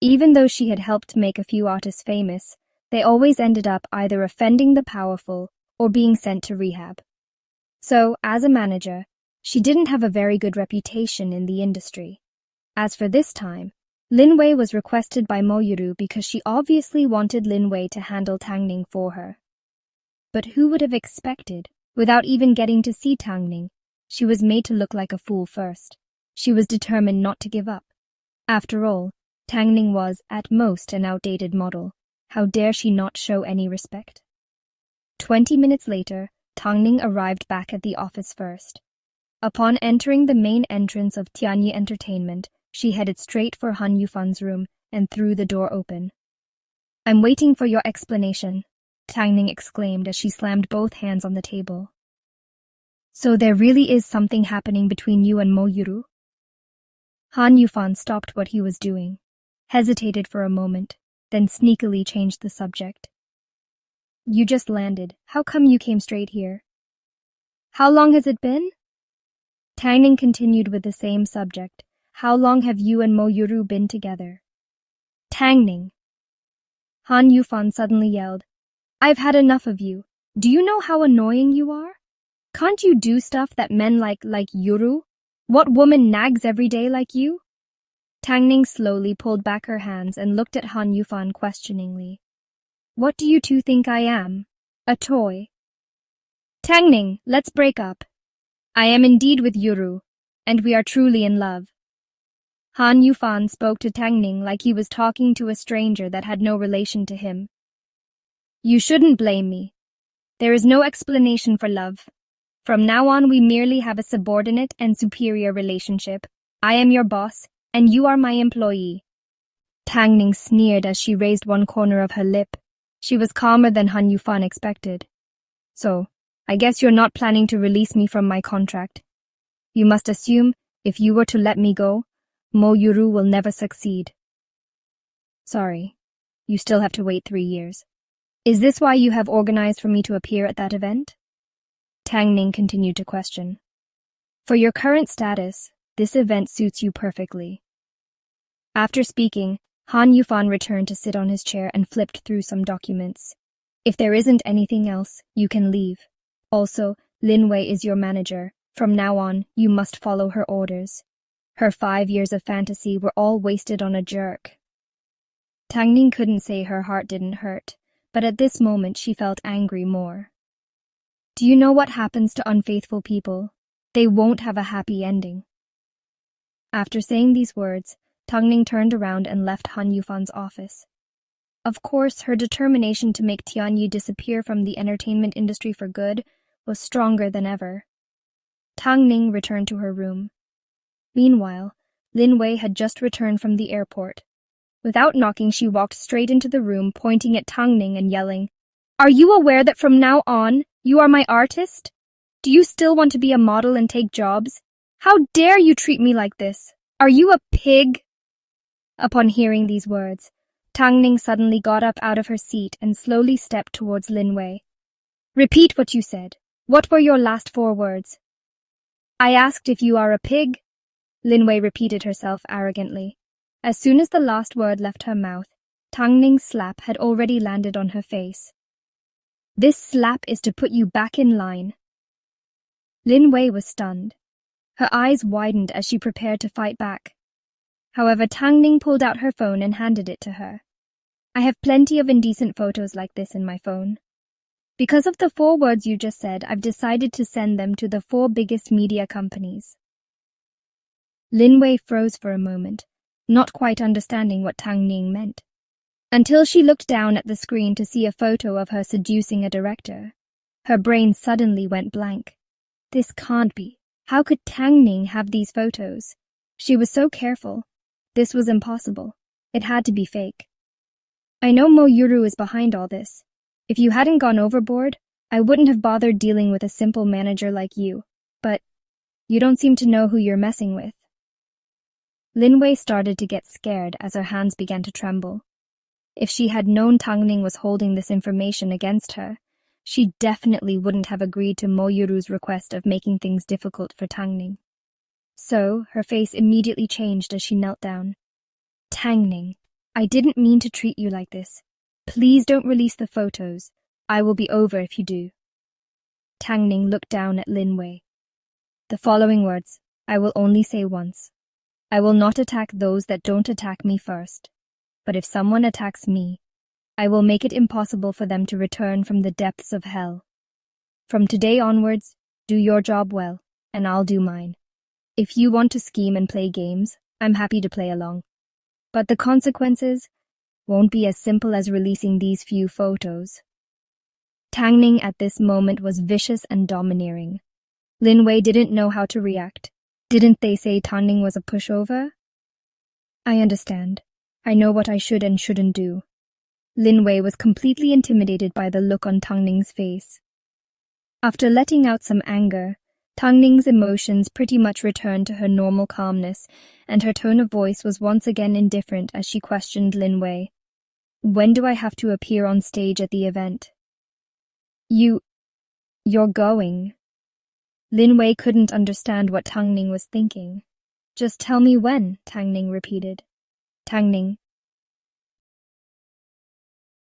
Even though she had helped make a few artists famous, they always ended up either offending the powerful or being sent to rehab. So, as a manager, she didn't have a very good reputation in the industry. As for this time, Lin Wei was requested by Mo Yuru because she obviously wanted Lin Wei to handle Tang Ning for her. But who would have expected, without even getting to see Tang Ning, she was made to look like a fool first. She was determined not to give up. After all, Tang Ning was, at most, an outdated model. How dare she not show any respect? 20 minutes later, Tang Ning arrived back at the office first. Upon entering the main entrance of Tianyi Entertainment, she headed straight for Han Yufan's room and threw the door open. "I'm waiting for your explanation," Tang Ning exclaimed as she slammed both hands on the table. "So there really is something happening between you and Mo Yuru?" Han Yufan stopped what he was doing, hesitated for a moment, then sneakily changed the subject. "You just landed. How come you came straight here?" "How long has it been?" Tang Ning continued with the same subject. "How long have you and Mo Yuru been together?" "Tang Ning!" Han Yufan suddenly yelled. "I've had enough of you. Do you know how annoying you are? Can't you do stuff that men like Yuru? What woman nags every day like you?" Tang Ning slowly pulled back her hands and looked at Han Yufan questioningly. "What do you two think I am? A toy?" "Tang Ning, let's break up. I am indeed with Yuru, and we are truly in love." Han Yufan spoke to Tang Ning like he was talking to a stranger that had no relation to him. "You shouldn't blame me. There is no explanation for love. From now on, we merely have a subordinate and superior relationship. I am your boss, and you are my employee." Tang Ning sneered as she raised one corner of her lip. She was calmer than Han Yufan expected. "So, I guess you're not planning to release me from my contract. You must assume, if you were to let me go, Mo Yuru will never succeed." "Sorry, you still have to wait 3 years. Is this why you have organized for me to appear at that event?" Tang Ning continued to question. "For your current status, this event suits you perfectly." After speaking, Han Yufan returned to sit on his chair and flipped through some documents. "If there isn't anything else, you can leave. Also, Lin Wei is your manager. From now on, you must follow her orders. Her 5 years of fantasy were all wasted on a jerk." Tang Ning couldn't say her heart didn't hurt, but at this moment she felt angry more. Do you know what happens to unfaithful people? They won't have a happy ending. After saying these words, Tang Ning turned around and left Han Yufan's office. Of course, her determination to make Tianyi disappear from the entertainment industry for good was stronger than ever. Tang Ning returned to her room. Meanwhile, Lin Wei had just returned from the airport. Without knocking, she walked straight into the room, pointing at Tang Ning and yelling, "Are you aware that from now on, you are my artist? Do you still want to be a model and take jobs? How dare you treat me like this? Are you a pig?" Upon hearing these words, Tang Ning suddenly got up out of her seat and slowly stepped towards Lin Wei. "Repeat what you said. What were your last 4 words?" "I asked if you are a pig," Lin Wei repeated herself arrogantly. As soon as the last word left her mouth, Tang Ning's slap had already landed on her face. "This slap is to put you back in line." Lin Wei was stunned. Her eyes widened as she prepared to fight back. However, Tang Ning pulled out her phone and handed it to her. "I have plenty of indecent photos like this in my phone. Because of the 4 words you just said, I've decided to send them to the 4 biggest media companies." Lin Wei froze for a moment, not quite understanding what Tang Ning meant, until she looked down at the screen to see a photo of her seducing a director. Her brain suddenly went blank. This can't be. How could Tang Ning have these photos? She was so careful. This was impossible. It had to be fake. "I know Mo Yuru is behind all this. If you hadn't gone overboard, I wouldn't have bothered dealing with a simple manager like you. But you don't seem to know who you're messing with." Lin Wei started to get scared as her hands began to tremble. If she had known Tang Ning was holding this information against her, she definitely wouldn't have agreed to Mo Yuru's request of making things difficult for Tang Ning. So, her face immediately changed as she knelt down. "Tang Ning, I didn't mean to treat you like this. Please don't release the photos. I will be over if you do." Tang Ning looked down at Lin Wei. "The following words I will only say once. I will not attack those that don't attack me first. But if someone attacks me, I will make it impossible for them to return from the depths of hell. From today onwards, do your job well, and I'll do mine. If you want to scheme and play games, I'm happy to play along. But the consequences won't be as simple as releasing these few photos. Tang Ning at this moment was vicious and domineering. Lin Wei didn't know how to react. Didn't they say Tang Ning was a pushover? I understand. I know what I should and shouldn't do. Lin Wei was completely intimidated by the look on Tang Ning's face. After letting out some anger, Tang Ning's emotions pretty much returned to her normal calmness, and her tone of voice was once again indifferent as she questioned Lin Wei. When do I have to appear on stage at the event? You're going. Lin Wei couldn't understand what Tang Ning was thinking. Just tell me when, Tang Ning repeated. Tang Ning,